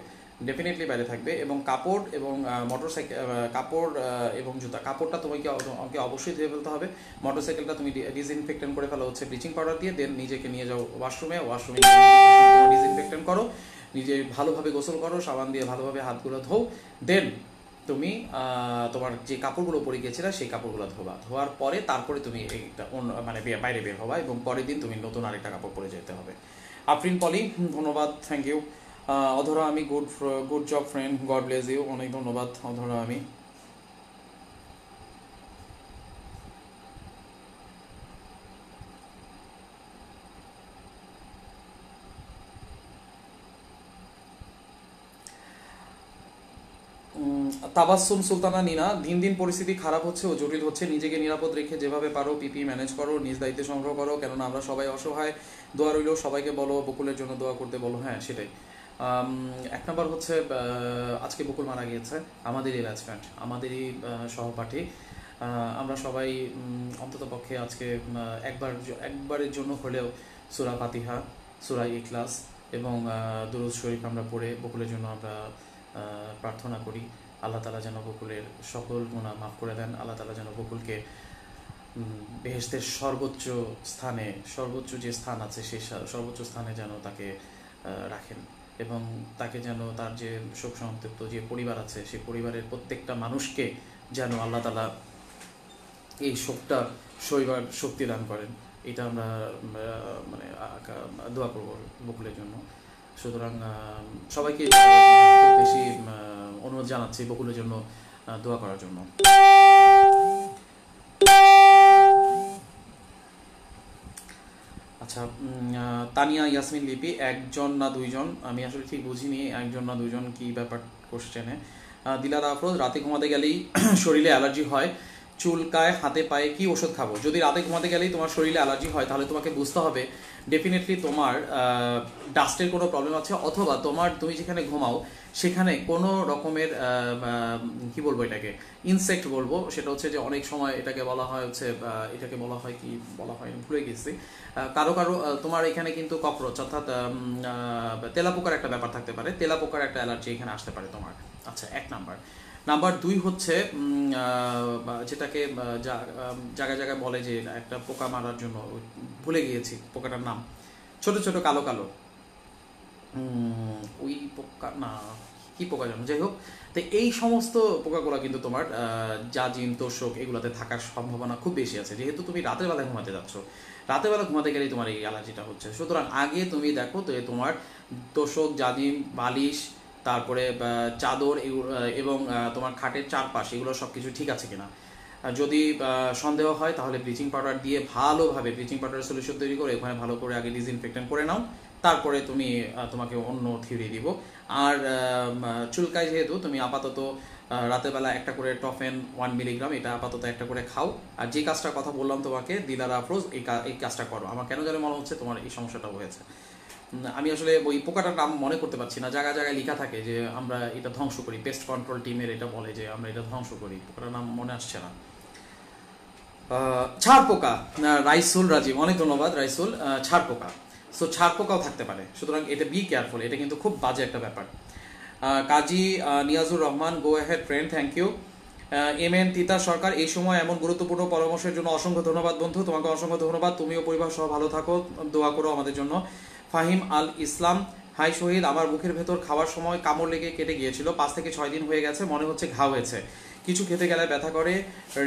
A: ডেফিনেটলি বাইরে থাকবে, এবং কাপড় এবং মোটরসাইকেল, কাপড় এবং জুতা, কাপড়টা তোমাকে অবশ্যই ধুয়ে ফেলতে হবে। মোটরসাইকেলটা তুমি ডিসইনফেক্টেন্ট করে ফেলো হচ্ছে ব্লিচিং পাউডার দিয়ে, দেন নিজেকে নিয়ে যাও ওয়াশরুমে ডিসইনফেক্টেন্ট করো, নিজে ভালোভাবে গোসল করো, সাবান দিয়ে ভালোভাবে হাতগুলো ধোও, দেন তুমি তোমার যে কাপড়গুলো পরে গিয়েছিলে সেই কাপড়গুলো ধোয়ার পরে তারপরে তুমি মানে বাইরে বের হবা, এবং পরের দিন তুমি নতুন আরেকটা কাপড় পরে যেতে হবে। আফরিন পলি, ধন্যবাদ, থ্যাংক ইউ। অধরা আমি, good job friend, God bless you, অনেক ধন্যবাদ অধরা আমি। তাবাসসুম সুলতানা নিনা, দিন দিন পরিস্থিতি খারাপ হচ্ছে ও জটিল হচ্ছে, নিজেকে নিরাপদ রেখে যেভাবে পারো পিপি ম্যানেজ করো, নিজ দায়িত্বে সংগ্রহ করো, কেননা আমরা সবাই অসহায়। দোয়া রইল, সবাইকে বলো বকুলের জন্য দোয়া করতে বলো। হ্যাঁ, সেটাই। 1 নম্বর হচ্ছে আজকে বকুল মারা গিয়েছে, আমাদেরই ব্যাচমেট, আমাদেরই সহপাঠী। আমরা সবাই অন্তত পক্ষে আজকে একবারের জন্য হলেও সূরা ফাতিহা, সূরা ইখলাস এবং দুরূদ শরীফ আমরা পড়ে বকুলের জন্য আমরা প্রার্থনা করি। আল্লাহ তাআলা যেন বকুলের সকল গুনাহ মাফ করে দেন। আল্লাহ তাআলা যেন বকুলকে বেহেশতের সর্বোচ্চ যে স্থান আছে সেই সর্বোচ্চ স্থানে যেন তাকে রাখেন, এবং তাকে যেন তার যে শোক সন্তপ্ত যে পরিবার আছে সেই পরিবারের প্রত্যেকটা মানুষকে যেন আল্লাহ তাআলা এই শোকটা সইবার শক্তি দান করেন। এটা আমরা মানে দোয়া করব বকুলের জন্য। সুতরাং সবাইকে বেশি অনুরোধ জানাচ্ছি বকুলের জন্য দোয়া করার জন্য। আচ্ছা, তানিয়া ইয়াসমিন লিপি, 1জন না 2জন, আমি আসলে ঠিক বুঝিনি 1জন না 2জন কি ব্যাপার কোশ্চেনে। দিলার আফরোজ, রাতে ঘুমাতে গেলেই শরীরে অ্যালার্জি হয়, চুলকায় হাতে পায়ে, কি ওষুধ খাবো? যদি রাতে ঘুমাতে গেলেই তোমার শরীরে অ্যালার্জি হয় তাহলে তোমাকে বুঝতে হবে ডেফিনেটলি তোমার ডাস্টের কোনো প্রবলেম আছে, অথবা তুমি যেখানে ঘুমাও সেখানে কোনো রকমের কি বলবো এটাকে, ইনসেক্ট বলবো, সেটা হচ্ছে যে অনেক সময় এটাকে বলা হয় হচ্ছে এটাকে বলা হয় কি বলা হয় ভুলে গেছি। কারো তোমার এখানে কিন্তু ককরোচ অর্থাৎ তেলাপোকার একটা ব্যাপার থাকতে পারে, তেলাপোকার একটা অ্যালার্জি এখানে আসতে পারে তোমার। আচ্ছা, 1 নাম্বার। নাম্বার 2 হচ্ছে যেটাকে জায়গায় জায়গায় বলে যে একটা পোকা মারার জন্য, ভুলে গিয়েছি পোকাটার নাম, ছোট ছোট কালো কালো ওই পোকা না, কি পোকা জানো, যাই হোক। তো এই সমস্ত পোকাগুলো কিন্তু তোমার জাজিম, তোষক এগুলোতে থাকার সম্ভাবনা খুব বেশি আছে, যেহেতু তুমি রাতের বেলা ঘুমাতে যাচ্ছ। রাতের বেলা ঘুমাতে গেলেই তোমার এই অ্যালার্জিটা হচ্ছে। সুতরাং আগে তুমি দেখো তো তোমার তোষক, জাজিম, বালিশ, তারপরে চাদর এবং তোমার খাটের চারপাশ এগুলো সব কিছু ঠিক আছে কিনা। যদি সন্দেহ হয় তাহলে ব্লিচিং পাউডার দিয়ে ভালোভাবে ব্লিচিং পাউডারের সলিউশন তৈরি করে ওখানে ভালো করে আগে ডিসইনফেক্টেন্ট করে নাও, তারপরে তোমাকে অন্য থিওরি দিব। আর চুলকায় যেহেতু তুমি আপাতত রাতের বেলা একটা করে টফেন 1 মিলিগ্রাম এটা আপাতত একটা করে খাও। আর যে কাজটার কথা বললাম তোমাকে দিলার আফরোজ, এই কাজটা করো। আমার কেন জানি মনে হচ্ছে তোমার এই সমস্যাটা হয়েছে। আমি আসলে ওই পোকাটার নাম মনে করতে পারছি না, জায়গায় জায়গায় লেখা থাকে যে আমরা এটা ধ্বংস করি, পেস্ট কন্ট্রোল টিমের এটা বলে যে আমরা এটা ধ্বংস করি, পোকাটার নাম মনে আসছে না। ছাড় পোকা, রাইসুল রাজীব, অনেক ধন্যবাদ রাইসুল। ছাড় পোকা, সো ছাড় পোকাও থাকতে পারে, সুতরাং এটা বি কেয়ারফুল, এটা কিন্তু খুব বাজে একটা ব্যাপার। Kazi Niazur Rahman, go ahead friend, thank you. MN Tita সরকার, এই সময় এমন গুরুত্বপূর্ণ পরামর্শের জন্য অসংখ্য ধন্যবাদ বন্ধু, তোমাকে অসংখ্য ধন্যবাদ, তুমিও পরিবার সহ ভালো থাকো, দোয়া করো আমাদের জন্য। ফাহিম আল ইসলাম, হাই শহীদ, আমার মুখের ভেতর খাওয়ার সময় কামড় লেগে কেটে গিয়েছিল, 5 থেকে 6 দিন হয়ে গেছে, মনে হচ্ছে ঘা হয়েছে, কিছু খেতে গেলে ব্যথা করে,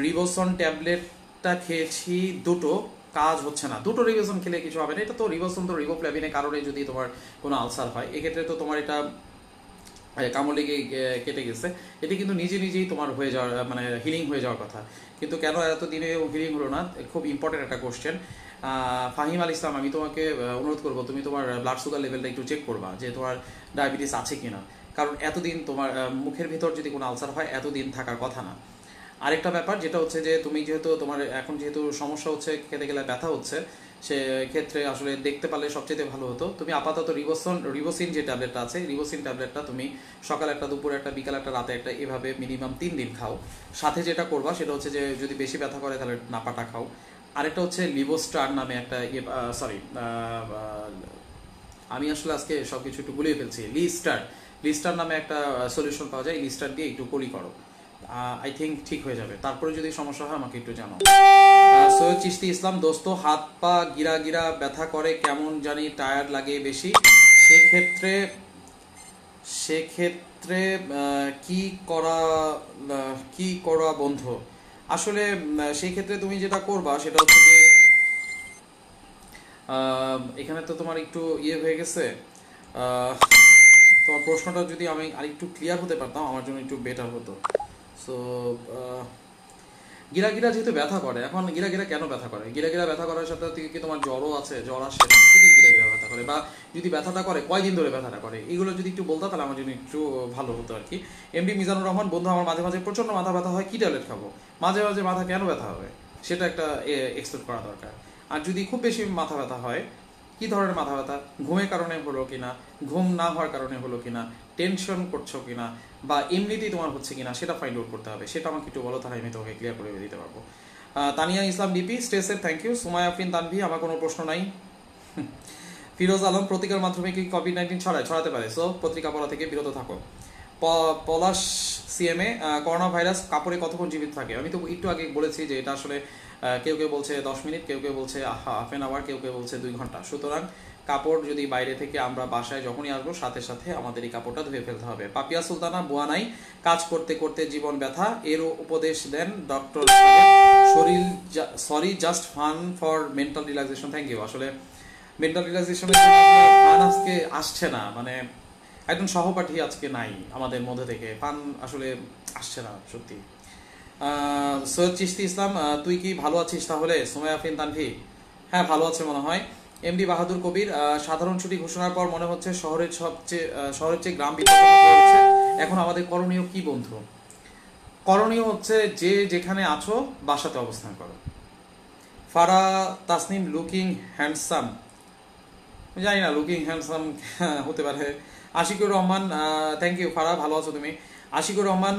A: রিবোসন ট্যাবলেটটা খেয়েছি 2টো, কাজ হচ্ছে না, দুটো রিভোসন খেলে কিছু হবে না। এটা তো রিভোসন তো রিভোফ্লাভিনের কারণে যদি তোমার কোনো আলসার হয়, এক্ষেত্রে তো তোমার এটা কামড় লেগে কেটে গেছে, এটি কিন্তু নিজে নিজেই তোমার হয়ে যাওয়ার মানে হিলিং হয়ে যাওয়ার কথা, কিন্তু কেন এতদিনে হিলিং হলো না? খুব ইম্পর্টেন্ট একটা কোশ্চেন। ফাহিম আল ইসলাম, আমি তোমাকে অনুরোধ করবো তুমি তোমার ব্লাড সুগার লেভেলটা একটু চেক করবা যে তোমার ডায়াবেটিস আছে কিনা, কারণ এতদিন তোমার মুখের ভিতর যদি কোনো আলসার হয় এতদিন থাকার কথা না। আরেকটা ব্যাপার যেটা হচ্ছে যে তুমি যেহেতু তোমার এখন যেহেতু সমস্যা হচ্ছে, খেতে গেলে ব্যথা হচ্ছে, সে ক্ষেত্রে আসলে দেখতে পারলে সবচেয়ে ভালো হতো। তুমি আপাতত রিভোসিন যে ট্যাবলেটটা আছে, রিভোসিন ট্যাবলেটটা তুমি সকাল একটা, দুপুর একটা, বিকাল একটা, রাতে একটা, এভাবে মিনিমাম 3 দিন খাও। সাথে যেটা করবা সেটা হচ্ছে যে যদি বেশি ব্যথা করে তাহলে নাপাটা খাও। আরেকটা হচ্ছে লিভোস্টার নামে একটা আমি আসলে আজকে সবকিছু একটু গুলিয়ে ফেলছি। লিস্টার নামে একটা সলিউশন পাওয়া যায়, লিস্টার দিয়ে একটু কলি করো, আই থিঙ্ক ঠিক হয়ে যাবে। তারপরে যদি সমস্যা হয় আমাকে একটু জানাও। সৈয়দ চিশতি ইসলাম, দোস্ত হাত পা গিরা গিরা ব্যথা করে, কেমন জানি টায়ার্ড লাগে বেশি, সেক্ষেত্রে সেক্ষেত্রে কি করা কি করা বন্ধু? আসলে সেই ক্ষেত্রে তুমি যেটা করবা সেটা হচ্ছে যে এখানে তো তোমার একটু হয়ে গেছে। তোমার প্রশ্নটা যদি আমি আরেকটু ক্লিয়ার হতে পারতাম আমার জন্য একটু বেটার হতো। সো গিরা গিরা যেহেতু ব্যথা করে, এখন গিরা গিরা কেন ব্যথা করে? গিরা গিরা ব্যথা করার সাথে কি তোমার জ্বরও আছে? জ্বর আসে যদি গিরা গিরা ব্যথা করে, বা যদি ব্যথাটা করে কয়দিন ধরে ব্যথাটা করে, এগুলো যদি একটু বলতো তাহলে আমার জন্য একটু ভালো হতো আর কি। এমডি মিজানুর রহমান, বন্ধু আমার মাঝে মাঝে প্রচন্ড মাথা ব্যথা হয়, কি ট্যাবলেট খাবো? মাঝে মাঝে মাথা কেন ব্যথা হবে সেটা একটা এক্সপ্লেন করা দরকার। আর যদি খুব বেশি মাথা ব্যথা হয়, কি ধরনের মাথা ব্যথা, ঘুমের কারণে হলো কিনা, ঘুম না হওয়ার কারণে হলো কিনা, টেনশন করছো কিনা, বা এমনিতেই তোমার হচ্ছে কিনা, সেটা ফাইন্ড আউট করতে হবে। সেটা আমাকে একটু বলো, তাহলে আমি তোমাকে ক্লিয়ার করে দিতে পারবো। তানিয়া ইসলাম ডিপি স্টেসের থ্যাংক ইউ। সুমাই আফরিন তানভি, আমার কোনো প্রশ্ন নাই। ফিরোজ আলম, প্রতিকার মাধ্যমে কি কোভিড-19 ছড়াতে পারে? সো পত্রিকা পড়া থেকে বিরত থাকো। পলাশ সিএমএ, করোনা ভাইরাস কাপড়ে কতক্ষণ জীবিত থাকে? আমি তো একটু আগে বলেছি যে এটা আসলে কেউ কেউ বলছে 10 মিনিট, কেউ কেউ বলছে হাফ এন আওয়ার, কেউ কেউ বলছে 2 ঘন্টা। সুতরাং কাপড় যদি বাইরে থেকে আমরা বাসায় যখনই আসবো সাথে সাথে আমাদের এই কাপড়টা ধুয়ে ফেলতে হবে। পাপিয়া সুলতানা, বুয়ানাই, কাজ করতে করতে জীবন ব্যথা, এর উপদেশ দেন ডক্টর শরীর sorry just fun for mental relaxation. Thank you. আসলে মেন্টাল রিল্যাক্সেশনের জন্য ফান আজকে আসছে না, মানে একজন সহপাঠী আজকে নাই আমাদের মধ্যে থেকে, ফান আসলে আসছে না সত্যি। সৈয়দ চিশতি ইসলাম, তুই কি ভালো আছিস তাহলে? সুমাইয়া আফরিন তানভি, হ্যাঁ ভালো আছে মনে হয়। এমডি বাহাদুর কবির, সাধারণ ছুটি ঘোষণার পর মনে হচ্ছে শহরের চেয়ে গ্রাম বিপন্ন হয়ে উঠছে। এখন আমাদের করণীয় কি বন্ধু? করণীয় হচ্ছে যে যেখানে আছো বাসাতে অবস্থান করো। ফারা তাসনিম, লুকিং হ্যান্ডসাম, জানি না লুকিং হ্যান্ডসাম হতে পারে। আশিকুর রহমান, থ্যাংক ইউ ফারা, ভালো আছো তুমি? আশিকুর রহমান,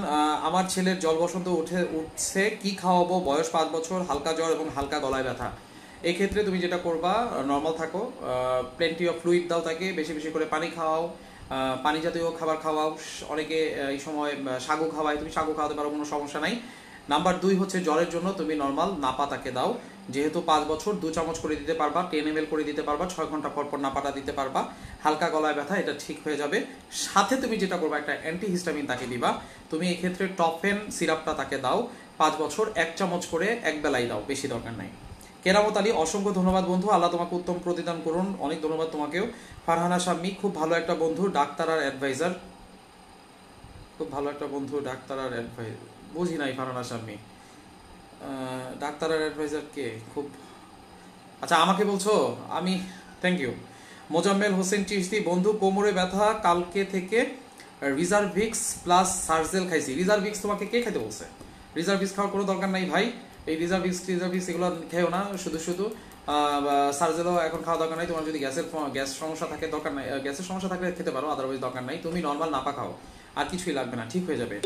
A: আমার ছেলের জল বসন্ত উঠছে, কি খাওয়াবো? বয়স 5 বছর, হালকা জ্বর এবং হালকা গলায় ব্যথা। এই ক্ষেত্রে তুমি যেটা করবা, নর্মাল থাকো, প্লেন্টি অফ ফ্লুইড দাও তাকে, বেশি বেশি করে পানি খাওয়াও, পানি জাতীয় খাবার খাওয়াও। অনেকে এই সময় সাগু খাওয়ায়, তুমি সাগু খাওয়াতে পারো, কোনো সমস্যা নাই। নাম্বার 2 হচ্ছে জ্বরের জন্য তুমি নর্মাল নাপা তাকে দাও, যেহেতু 5 বছর 2 চামচ করে দিতে পারবা, 10 ml করে দিতে পারবা, 6 ঘন্টা পর পর নাপাটা দিতে পারবা। হালকা গলায় ব্যথা এটা ঠিক হয়ে যাবে। সাথে তুমি যেটা করবা, একটা অ্যান্টিহিস্টামিন তাকে দিবা। তুমি এই ক্ষেত্রে টপেন সিরাপটা তাকে দাও, 5 বছর 1 চামচ করে এক বেলায় দাও, বেশি দরকার নাই। কেরামত আলী, অসংখ্য ধন্যবাদ বন্ধু, আল্লাহ তোমাকে উত্তম প্রতিদান করুন। অনেক ধন্যবাদ তোমাকেও। ফারহানা শাম্মী, খুব ভালো একটা বন্ধু, ডাক্তার আর অ্যাডভাইজার। খুব ভালো একটা বন্ধু, ডাক্তার আর অ্যাডভাইজার, বুঝি নাই ফারহানা শাম্মী, ডাক্তার আর অ্যাডভাইজার কে? খুব আচ্ছা, আমাকে বলছো? আমি থ্যাংক ইউ। মোজাম্মেল হোসেন চিশতি, বন্ধু কোমরে ব্যথা, কালকে থেকে রিজার্ভিক্স প্লাস সার্জেল খাইছি। রিজার্ভিক্স তোমাকে কে খাইতে বলছে? রিজার্ভিক্স খাওয়ার কোনো দরকার নাই ভাই, এই রিজার্ভিক্স এগুলো খেও না, শুধু শুধু সার্জেলও এখন খাওয়া দরকার নাই। তোমার যদি গ্যাস সমস্যা থাকে, দরকার নাই, গ্যাসের সমস্যা থাকলে খেতে পারো, আদারওয়াইজ দরকার নাই। তুমি নর্মাল নাপা খাও, আর কিছুই লাগবে না, ঠিক হয়ে যাবে।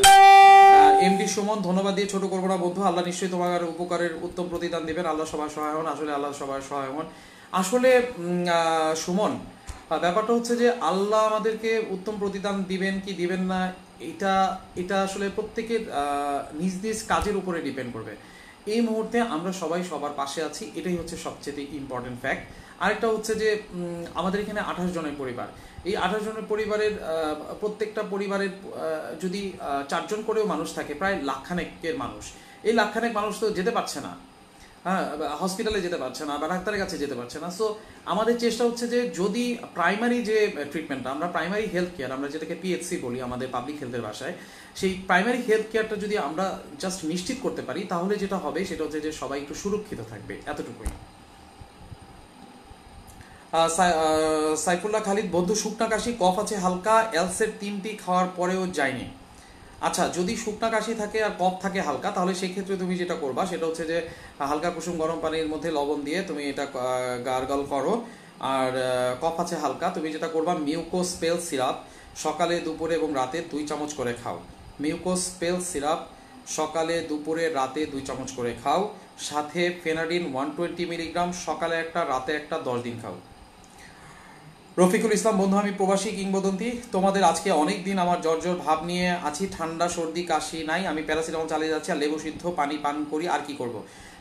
A: এমডি সুমন, ধন্যবাদ দিয়ে ছোট করবো না বন্ধু, আল্লাহ নিশ্চয়ই তোমার উপকারের উত্তম প্রতিদান দিবেন, আল্লাহ সবার সহায় হন। আসলে আল্লাহ সবার সহায় হন। আসলে সুমন, ব্যাপারটা হচ্ছে যে আল্লাহ আমাদেরকে উত্তম প্রতিদান দিবেন কি দিবেন না, এটা এটা আসলে প্রত্যেকের নিজ নিজ কাজের উপরে ডিপেন্ড করবে। এই মুহূর্তে আমরা সবাই সবার পাশে আছি, এটাই হচ্ছে সবচেয়ে ইম্পর্টেন্ট ফ্যাক্ট। আরেকটা হচ্ছে যে আমাদের এখানে 28 জনের পরিবার, এই 28 জনের পরিবারের প্রত্যেকটা পরিবারের যদি 4 জন করেও মানুষ থাকে, প্রায় লাখখানেকের মানুষ। এই লাখখানেক মানুষ তো যেতে পারছে না, হ্যাঁ, হসপিটালে যেতে পারছে না বা ডাক্তারের কাছে যেতে পারছে না। সো আমাদের চেষ্টা হচ্ছে যে যদি প্রাইমারি যে ট্রিটমেন্টটা, আমরা প্রাইমারি হেলথ কেয়ার, আমরা যেটাকে পিএইচসি বলি আমাদের পাবলিক হেলথের ভাষায়, সেই প্রাইমারি হেলথ কেয়ারটা যদি আমরা জাস্ট নিশ্চিত করতে পারি, তাহলে যেটা হবে সেটা হচ্ছে যে সবাই একটু সুরক্ষিত থাকবে, এতটুকুই। সাইফুল্লাহ খালিদ, বন্ধু শুকনা কাশি কফ আছে হালকা, এলসের 3টি খাওয়ার পরেও যায়নি। আচ্ছা, যদি শুকনা কাশি থাকে আর কফ থাকে হালকা, তাহলে সেই ক্ষেত্রে তুমি যেটা করবা সেটা হচ্ছে যে হালকা কুসুম গরম পানির মধ্যে লবণ দিয়ে তুমি এটা গার্গল করো। আর কফ আছে হালকা, তুমি যেটা করবা মিউকোস্পেল সিরাপ সকালে দুপুরে এবং রাতে 2 চামচ করে খাও। মিউকোস্পেল সিরাপ সকালে দুপুরে রাতে 2 চামচ করে খাও, সাথে ফেনাডিন 120 মিলিগ্রাম সকালে একটা রাতে একটা 10 দিন খাও। রফিকুল ইসলাম, বন্ধু আমি প্রবাসী কিংবদন্তি, তোমাদের আজকে অনেক দিন আমার জ্বর জ্বর ভাব নিয়ে আছি, ঠান্ডা সর্দি কাশি নাই, আমি প্যারাসিটামল চালিয়ে যাচ্ছি আর লেবু সিদ্ধ পানি পান করি, আর কি করব?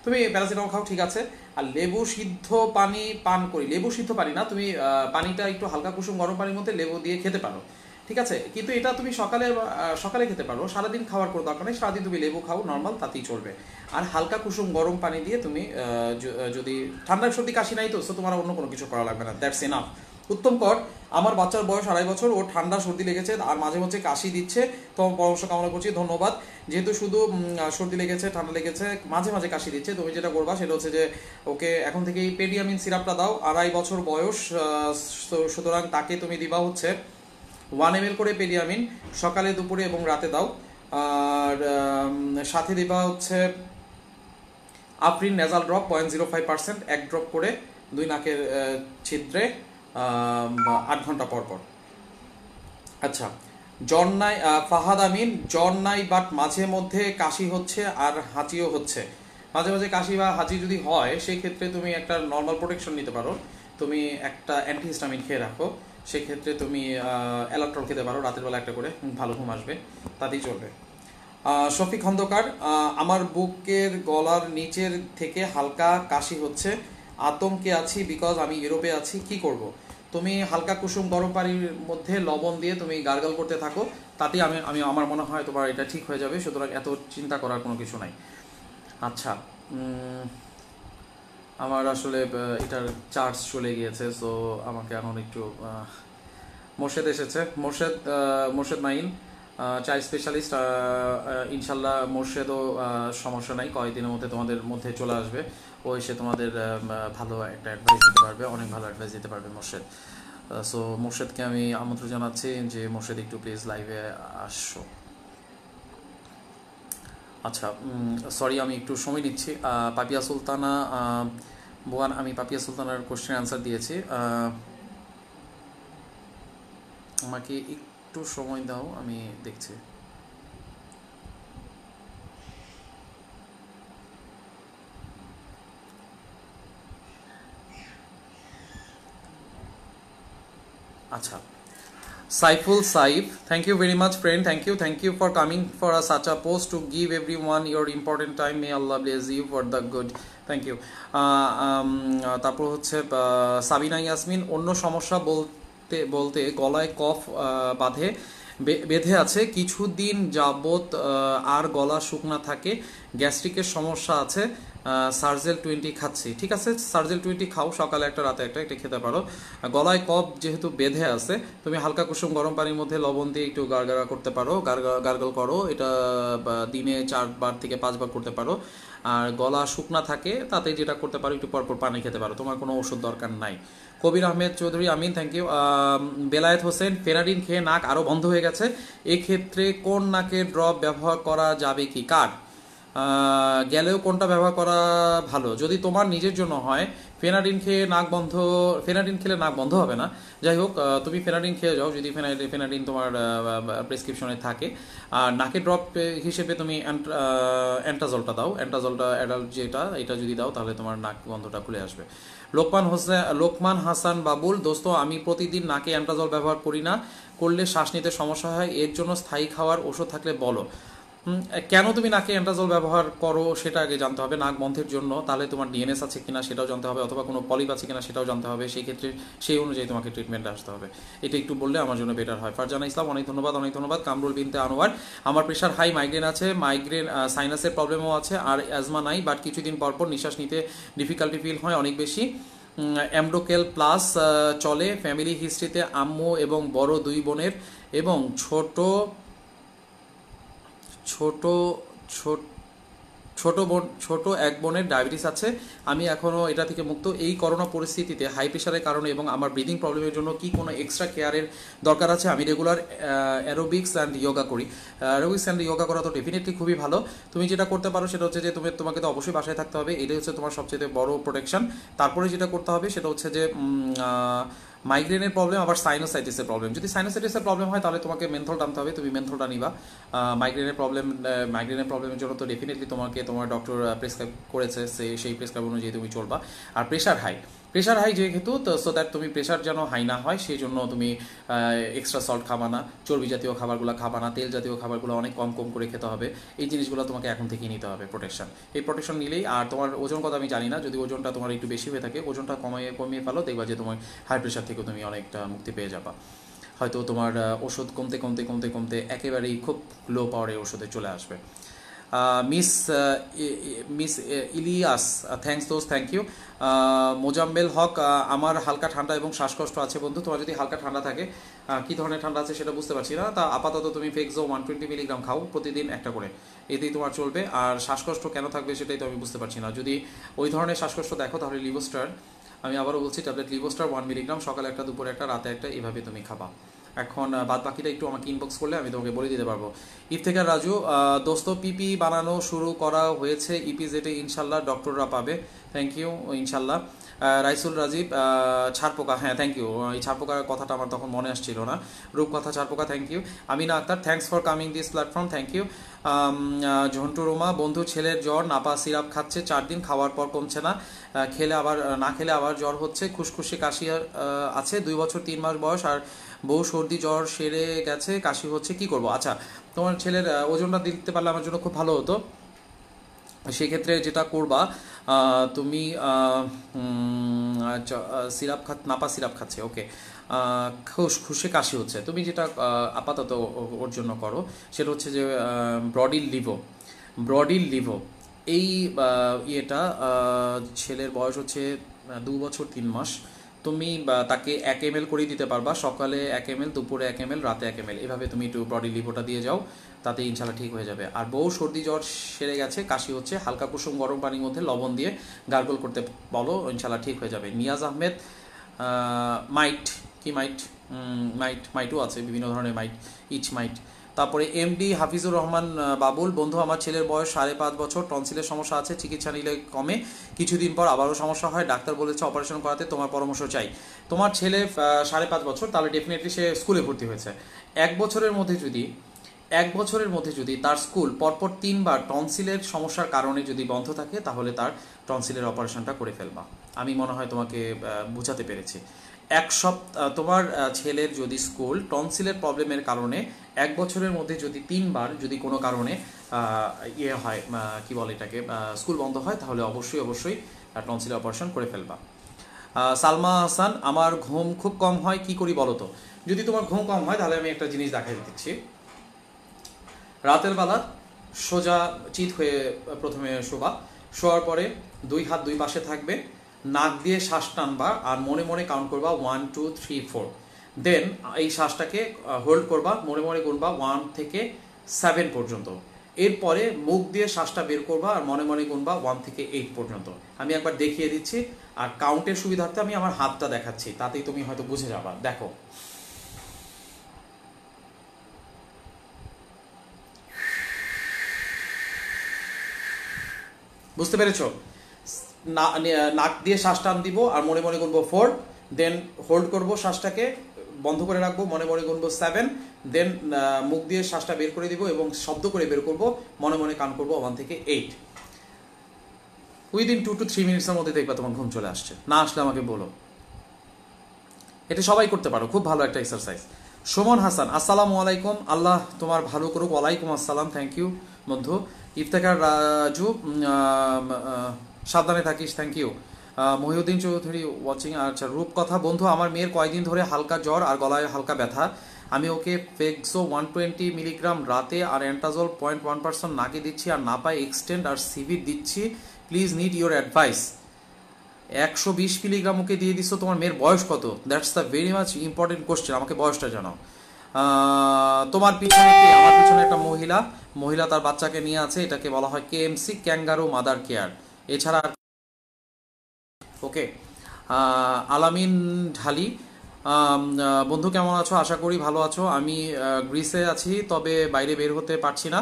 A: তুমি প্যারাসিটামল খাও, ঠিক আছে, আর লেবু সিদ্ধ পানি পান করি, লেবু সিদ্ধ পানি না, তুমি পানিটা একটু হালকা কুসুম গরম পানির মধ্যে লেবু দিয়ে খেতে পারো, ঠিক আছে, কিন্তু এটা তুমি সকালে সকালে খেতে পারো, সারাদিন খাওয়ার কোনো দরকার নেই, সারাদিন তুমি লেবু খাও নর্মাল, তাতেই চলবে। আর হালকা কুসুম গরম পানি দিয়ে তুমি যদি ঠান্ডা সর্দি কাশি নাই তো তোমার অন্য কোনো কিছু করা লাগবে না, দ্যাটস এনাফ। উত্তম কর, আমার বাচ্চার বয়স 2.5 বছর, ওর ঠান্ডা সর্দি লেগেছে আর মাঝে মাঝে কাশি দিচ্ছে, তোমার পরামর্শ কামনা করছি, ধন্যবাদ। যেহেতু শুধু সর্দি লেগেছে, ঠান্ডা লেগেছে, মাঝে মাঝে কাশি দিচ্ছে, তুমি যেটা করবা সেটা হচ্ছে যে ওকে এখন থেকেই পেডিয়ামিন সিরাপটা দাও, 2.5 বছর বয়স, সুতরাং তাকে তুমি দিবা হচ্ছে 1 ml করে পেডিয়ামিন সকালে দুপুরে এবং রাতে দাও। আর সাথে দিবা হচ্ছে আফরিন নেজাল ড্রপ 0.05%, 1 ড্রপ করে 2 নাকের ছিদ্রে 8 ঘন্টা পর পর। আচ্ছা, জ্বর নাই, ফাহাদ আমিন, জ্বর নাই বাট মাঝে মধ্যে কাশি হচ্ছে আর হাঁচিও হচ্ছে। মাঝে মাঝে কাশি বা হাঁচি যদি হয় সেই ক্ষেত্রে তুমি একটা নর্মাল প্রোটেকশন নিতে পারো, তুমি একটা অ্যান্টিহিস্টামিন খেয়ে রাখো, সেক্ষেত্রে তুমি অ্যালাট্রল খেতে পারো রাতের বেলা একটা করে, ভালো ঘুম আসবে, তাতেই চলবে। শফিক খন্দকার, আমার বুকের গলার নিচের থেকে হালকা কাশি হচ্ছে, আতঙ্কে আছি বিকজ আমি ইউরোপে আছি, কি করব? তুমি হালকা কুসুম গরম পানির মধ্যে লবণ দিয়ে তুমি গার্গল করতে থাকো, তাতেই আমি আমার মনে হয় তোমার এটা ঠিক হয়ে যাবে, সুতরাং এত চিন্তা করার কোনো কিছু নাই। আচ্ছা, আমার আসলে এটার চার্জ চলে গিয়েছে, সো আমাকে এখন একটু মোর্শেদ এসেছে, মোর্শেদ মাইন, চাই স্পেশালিস্ট, ইনশাল্লাহ মোর্শেদও সমস্যা নাই, কয়েকদিনের মধ্যে তোমাদের মধ্যে চলে আসবে, ও এসে তোমাদের ভালো একটা অ্যাডভাইস দিতে পারবে, অনেক ভালো অ্যাডভাইস দিতে পারবে মোর্শেদ। সো মোর্শেদকে আমি আমন্ত্রণ জানাচ্ছি যে মোর্শেদ একটু প্লিজ লাইভে আসো। আচ্ছা, সরি আমি একটু সময় নিচ্ছি। পাপিয়া সুলতানা বোয়ান, আমি পাপিয়া সুলতানার কোশ্চেন অ্যান্সার দিয়েছি, আমাকে একটু সময় দাও, আমি দেখছি। আচ্ছা, Saiful Saif, thank you very much friend, thank you for coming for such a post to give everyone your important time, may Allah bless you for the good, thank you. তারপর হচ্ছে সাবিনা ইয়াসমিন, অন্য সমস্যা বলতে বলতে গলায় কফ বেঁধে আছে কিছুদিন যাবত, আর গলা শুকনা থাকে, গ্যাস্ট্রিকের সমস্যা আছে, সার্জেল 20 খাচ্ছি, ঠিক আছে, সার্জেল 20 খাও, সকালে একটা রাতে একটা খেতে পারো। গলায় কফ যেহেতু বেঁধে আছে, তুমি হালকা কুসুম গরম পানির মধ্যে লবণ দিয়ে একটু গার্গল করতে পারো, গার্গল করো, এটা দিনে 4 বার থেকে 5 বার করতে পারো। আর গলা শুকনা থাকে তাতে যেটা করতে পারো একটু পরপর পানি খেতে পারো, তোমার কোনো ওষুধ দরকার নাই। Kabir Ahmed Chowdhury, Amin, thank you. Belayet Hossain, Fenadin খেয়ে নাক আরও বন্ধ হয়ে গেছে, এক্ষেত্রে কোন নাকের ড্রপ ব্যবহার করা যাবে কি? কার গেলেও কোনটা ব্যবহার করা ভালো? যদি তোমার নিজের জন্য হয়, ফেনাডিন খেলে নাক বন্ধ হবে না, যাই হোক তুমি ফেনাডিন খেয়ে যাও যদি ফেনাডিন তোমার প্রেসক্রিপশনে থাকে। আর নাকের ড্রপ হিসেবে তুমি অ্যান্টাজলটা দাও, অ্যান্টাজলটা অ্যাডাল্ট যেটা, এটা যদি দাও তাহলে তোমার নাক বন্ধটা খুলে আসবে। লোকমান হাসান বাবুল, দোস্ত আমি প্রতিদিন নাকে অ্যান্টাজল ব্যবহার করি না, করলে শ্বাস নিতে সমস্যা হয়, এর জন্য স্থায়ী খাওয়ার ওষুধ থাকলে বলো। কেন তুমি নাকে অ্যান্ড্রাজল ব্যবহার করো সেটা আগে জানতে হবে। নাক বন্ধের জন্য, তাহলে তোমার ডিএনএস আছে কিনা সেটাও জানতে হবে, অথবা কোনো পলিপ আছে কিনা সেটাও জানতে হবে। সেই ক্ষেত্রে সেই অনুযায়ী তোমাকে ট্রিটমেন্টে আসতে হবে। এটা একটু বললে আমার জন্য বেটার হয়। ফারজানা ইসলাম, অনেক ধন্যবাদ, অনেক ধন্যবাদ। কামরুল বিনতে আনোয়ার, আমার প্রেশার হাই, মাইগ্রেন আছে, মাইগ্রেন সাইনাসের প্রবলেমও আছে, আর অ্যাজমা নাই, বাট কিছুদিন পরপর নিঃশ্বাস নিতে ডিফিকাল্টি ফিল হয় অনেক বেশি। অ্যামডোকেল প্লাস চলে। ফ্যামিলি হিস্ট্রিতে আম্মু এবং বড় 2 বোনের এবং ছোট ছোট ছোট ছোট এক বোনের ডায়াবেটিস আছে। আমি এখনও এটা থেকে মুক্ত। এই করোনা পরিস্থিতিতে হাই প্রেশারের কারণে এবং আমার ব্রিদিং প্রবলেমের জন্য কি কোনো এক্সট্রা কেয়ারের দরকার আছে? আমি রেগুলার অ্যারোবিক্স অ্যান্ড যোগা করি। অ্যারোবিক্স অ্যান্ড যোগা করা তো ডেফিনেটলি খুবই ভালো। তুমি যেটা করতে পারো সেটা হচ্ছে যে তোমাকে তো অবশ্যই বাসায় থাকতে হবে, এটাই হচ্ছে তোমার সবচেয়ে বড় প্রোটেকশন। তারপরে যেটা করতে হবে সেটা হচ্ছে যে মাইগ্রেনের প্রবলেম, আবার সাইনোসাইটিসের প্রবলেম। যদি সাইনোসাইটিসের প্রবলেম হয় তাহলে তোমাকে মেন্থল টানতে হবে, তুমি মেন্থলটা নিবা। মাইগ্রেনের প্রবলেমের জন্য তো ডেফিনেটলি তোমার ডক্টর প্রেসক্রাইব করেছে, সেই প্রেসক্রাইব অনুযায়ী তুমি চলবা। আর প্রেশার হাই যেহেতু, তো সো দ্যাট তুমি প্রেশার যেন হাই না হয় সেই জন্য তুমি এক্সট্রা সল্ট খাবা না, চর্বি জাতীয় খাবারগুলো খাবা না, তেল জাতীয় খাবারগুলো অনেক কম করে খেতে হবে। এই জিনিসগুলো তোমাকে এখন থেকেই নিতে হবে প্রোটেকশন। এই প্রোটেকশন নিলেই, আর তোমার ওজন কথা আমি জানি না, যদি ওজনটা তোমার একটু বেশি হয়ে থাকে ওজনটা কমিয়ে ফেলো, দেখবা যে তোমার হাই প্রেশার থেকেও তুমি অনেকটা মুক্তি পেয়ে যাবা। হয়তো তোমার ওষুধ কমতে একেবারেই খুব লো পাওয়ারের ওষুধে চলে আসবে। Miss Ilias, thank you. Mozammel Hoque, আমার হালকা ঠান্ডা এবং শ্বাসকষ্ট আছে বন্ধু। তোমার যদি হালকা ঠান্ডা থাকে, কী ধরনের ঠান্ডা আছে সেটা বুঝতে পারছি না, তা আপাতত তুমি ফেক্সো 120 মিলিগ্রাম খাও প্রতিদিন একটা করে, এতেই তোমার চলবে। আর শ্বাসকষ্ট কেন থাকবে সেটাই তো আমি বুঝতে পারছি না। যদি ওই ধরনের শ্বাসকষ্ট দেখো তাহলে লিভোস্টার, আমি আবারও বলছি, ট্যাবলেট লিভোস্টার 1 মিলিগ্রাম, সকালে একটা, দুপুরে একটা, রাতে একটা, এভাবে তুমি খাবা। এখন বাদ বাকিটা একটু আমাকে ইনবক্স করলে আমি তোমাকে বলে দিতে পারবো। ইফতেখার রাজু, দোস্ত পিপি বানানো শুরু করা হয়েছে ইপিজেটে, ইনশাল্লাহ ডক্টররা পাবে। থ্যাংক ইউ, ইনশাল্লাহ। রাইসুল রাজীব, ছাড়পোকা, হ্যাঁ থ্যাংক ইউ। এই ছাড়পোকার কথাটা আমার তখন মনে আসছিল না। Rupkotha Charpoka, thank you. Amina Akter, thanks for coming this platform, thank you. Jhontu Roma, বন্ধু ছেলের জ্বর, নাপা সিরাপ খাচ্ছে 4 দিন, খাওয়ার পর কমছে না, না খেলে আবার জ্বর হচ্ছে, খুশখুশি কাশি আছে, 2 বছর 3 মাস বয়স, আর বউ সর্দি জ্বর সেরে গেছে, কাশি হচ্ছে, কি করব? আচ্ছা, তোমার ছেলের ওজনটা দিতে পারলে আমার জন্য খুব ভালো হতো। সেক্ষেত্রে যেটা করবা, তুমি নাপা সিরাপ খাচ্ছে, ওকে, খুশে কাশি হচ্ছে, তুমি যেটা আপাতত ওর জন্য করো সেটা হচ্ছে যে ব্রডিল লিভো এই ইয়েটা, ছেলের বয়স হচ্ছে 2 বছর 3 মাস। তুমি তাকে 1 ml করে দিতে পারবা, সকালে 1 ml, দুপুরে 1 ml, রাতে 1 ml, এভাবে তুমি একটু ব্রডি লিভোটা দিয়ে যাও, তাতে ইনশাল্লাহ ঠিক হয়ে যাবে। আর বউ সর্দি জ্বর সেরে গেছে, কাশি হচ্ছে, হালকা কুসুম গরম পানির মধ্যে লবণ দিয়ে গার্গল করতে বলো, ইনশাল্লাহ ঠিক হয়ে যাবে। নিয়াজ আহমেদ, মাইটও আছে, বিভিন্ন ধরনের মাইট। তারপরে এমডি হাফিজুর রহমান বাবুল, বন্ধু আমার ছেলের বয়স 5.5 বছর, টনসিলের সমস্যা আছে, চিকিৎসা নিলে কমে, কিছুদিন পর আবারও সমস্যা হয়, ডাক্তার বলেছে অপারেশন করাতে, তোমার পরামর্শ চাই। তোমার ছেলে 5.5 বছর, তাহলে ডেফিনেটলি সে স্কুলে ভর্তি হয়েছে। 1 বছরের মধ্যে যদি তার স্কুল পরপর 3 বার টনসিলের সমস্যার কারণে যদি বন্ধ থাকে, তাহলে তার টনসিলের অপারেশনটা করে ফেলবা। আমি মনে হয় তোমাকে বোঝাতে পেরেছি। তোমার ছেলের যদি স্কুল টনসিলের প্রবলেমের কারণে 1 বছরের মধ্যে যদি 3 বার যদি কোনো কারণে ইয়ে হয়, কি বলে এটাকে, স্কুল বন্ধ হয়, তাহলে অবশ্যই টনসিলের অপারেশন করে ফেলবা। সালমা হাসান, আমার ঘুম খুব কম হয়, কি করি বলো তো? যদি তোমার ঘুম কম হয় তাহলে আমি একটা জিনিস দেখাই দিচ্ছি। রাতের বেলা সোজা চিত হয়ে প্রথমে শোয়ার পরে 2 হাত 2 পাশে থাকবে, নাক দিয়ে শ্বাস টানবা আর মনে মনে কাউন্ট করবা 1 2 3 4, দেন এই শ্বাসটাকে হোল্ড করবা, মনে মনে গুনবা 1 থেকে 7 পর্যন্ত, এরপরে মুখ দিয়ে শ্বাসটা বের করবা আর মনে মনে গুনবা 1 থেকে 8 পর্যন্ত। আমি একবার দেখিয়ে দিচ্ছি, আর কাউন্টের সুবিধার্থে আমি আমার হাতটা দেখাচ্ছি, তাতেই তুমি হয়তো বুঝে যাবা। দেখো, বুঝতে পেরেছো? নাক দিয়ে শ্বাস টান দিব আর মনে মনে গুনবো 4, দেন হোল্ড করব, শ্বাসটাকে বন্ধ করে রাখবো, মনে মনে গুনবো 7, দেন মুখ দিয়ে শ্বাসটা বের করে দিব এবং শব্দ করে বের করব, মনে মনে কাউন্ট করবো 1 থেকে 8। উইদিন 2 to 3 মিনিটসের মধ্যে দেখবা তোমার ঘুম চলে আসছে। না আসলে আমাকে বলো। এটা সবাই করতে পারো, খুব ভালো একটা এক্সারসাইজ। সুমন হাসান, আসসালামু আলাইকুম, আল্লাহ তোমার ভালো করুক। ওয়ালাইকুম আসসালাম, থ্যাংক ইউ বন্ধু। ইফতেখার রাজু, সাবধানে থাকিস, thank you. Mohiuddin Chowdhury watching. আচ্ছা, রূপকথা বন্ধু, আমার মেয়ের কয়েকদিন ধরে হালকা জ্বর আর গলায় হালকা ব্যথা। আমি ওকে ফেক্সো 120 মিলিগ্রাম রাতে আর অ্যান্টাজল 0.1% নাকে দিচ্ছি, আর না পাই এক্সটেন্ড আর সিভির দিচ্ছি। Please need your advice. 120 milligram okay দিয়ে দিচ্ছ, তোমার মেয়ের বয়স কত? That's the very much important question, আমাকে বয়সটা জানাও। তোমার পিছনে কে? আমার পিছনে একটা মহিলা তার বাচ্চাকে নিয়ে আছে, এটাকে বলা হয় কেএমসি, ক্যাঙ্গারু মাদার কেয়ার। এছাড়া ওকে। আলামিন ঢালি, বন্ধু কেমন আছো? আশা করি ভালো আছো। আমি গ্রিসে আছি, তবে বাইরে বের হতে পারছি না।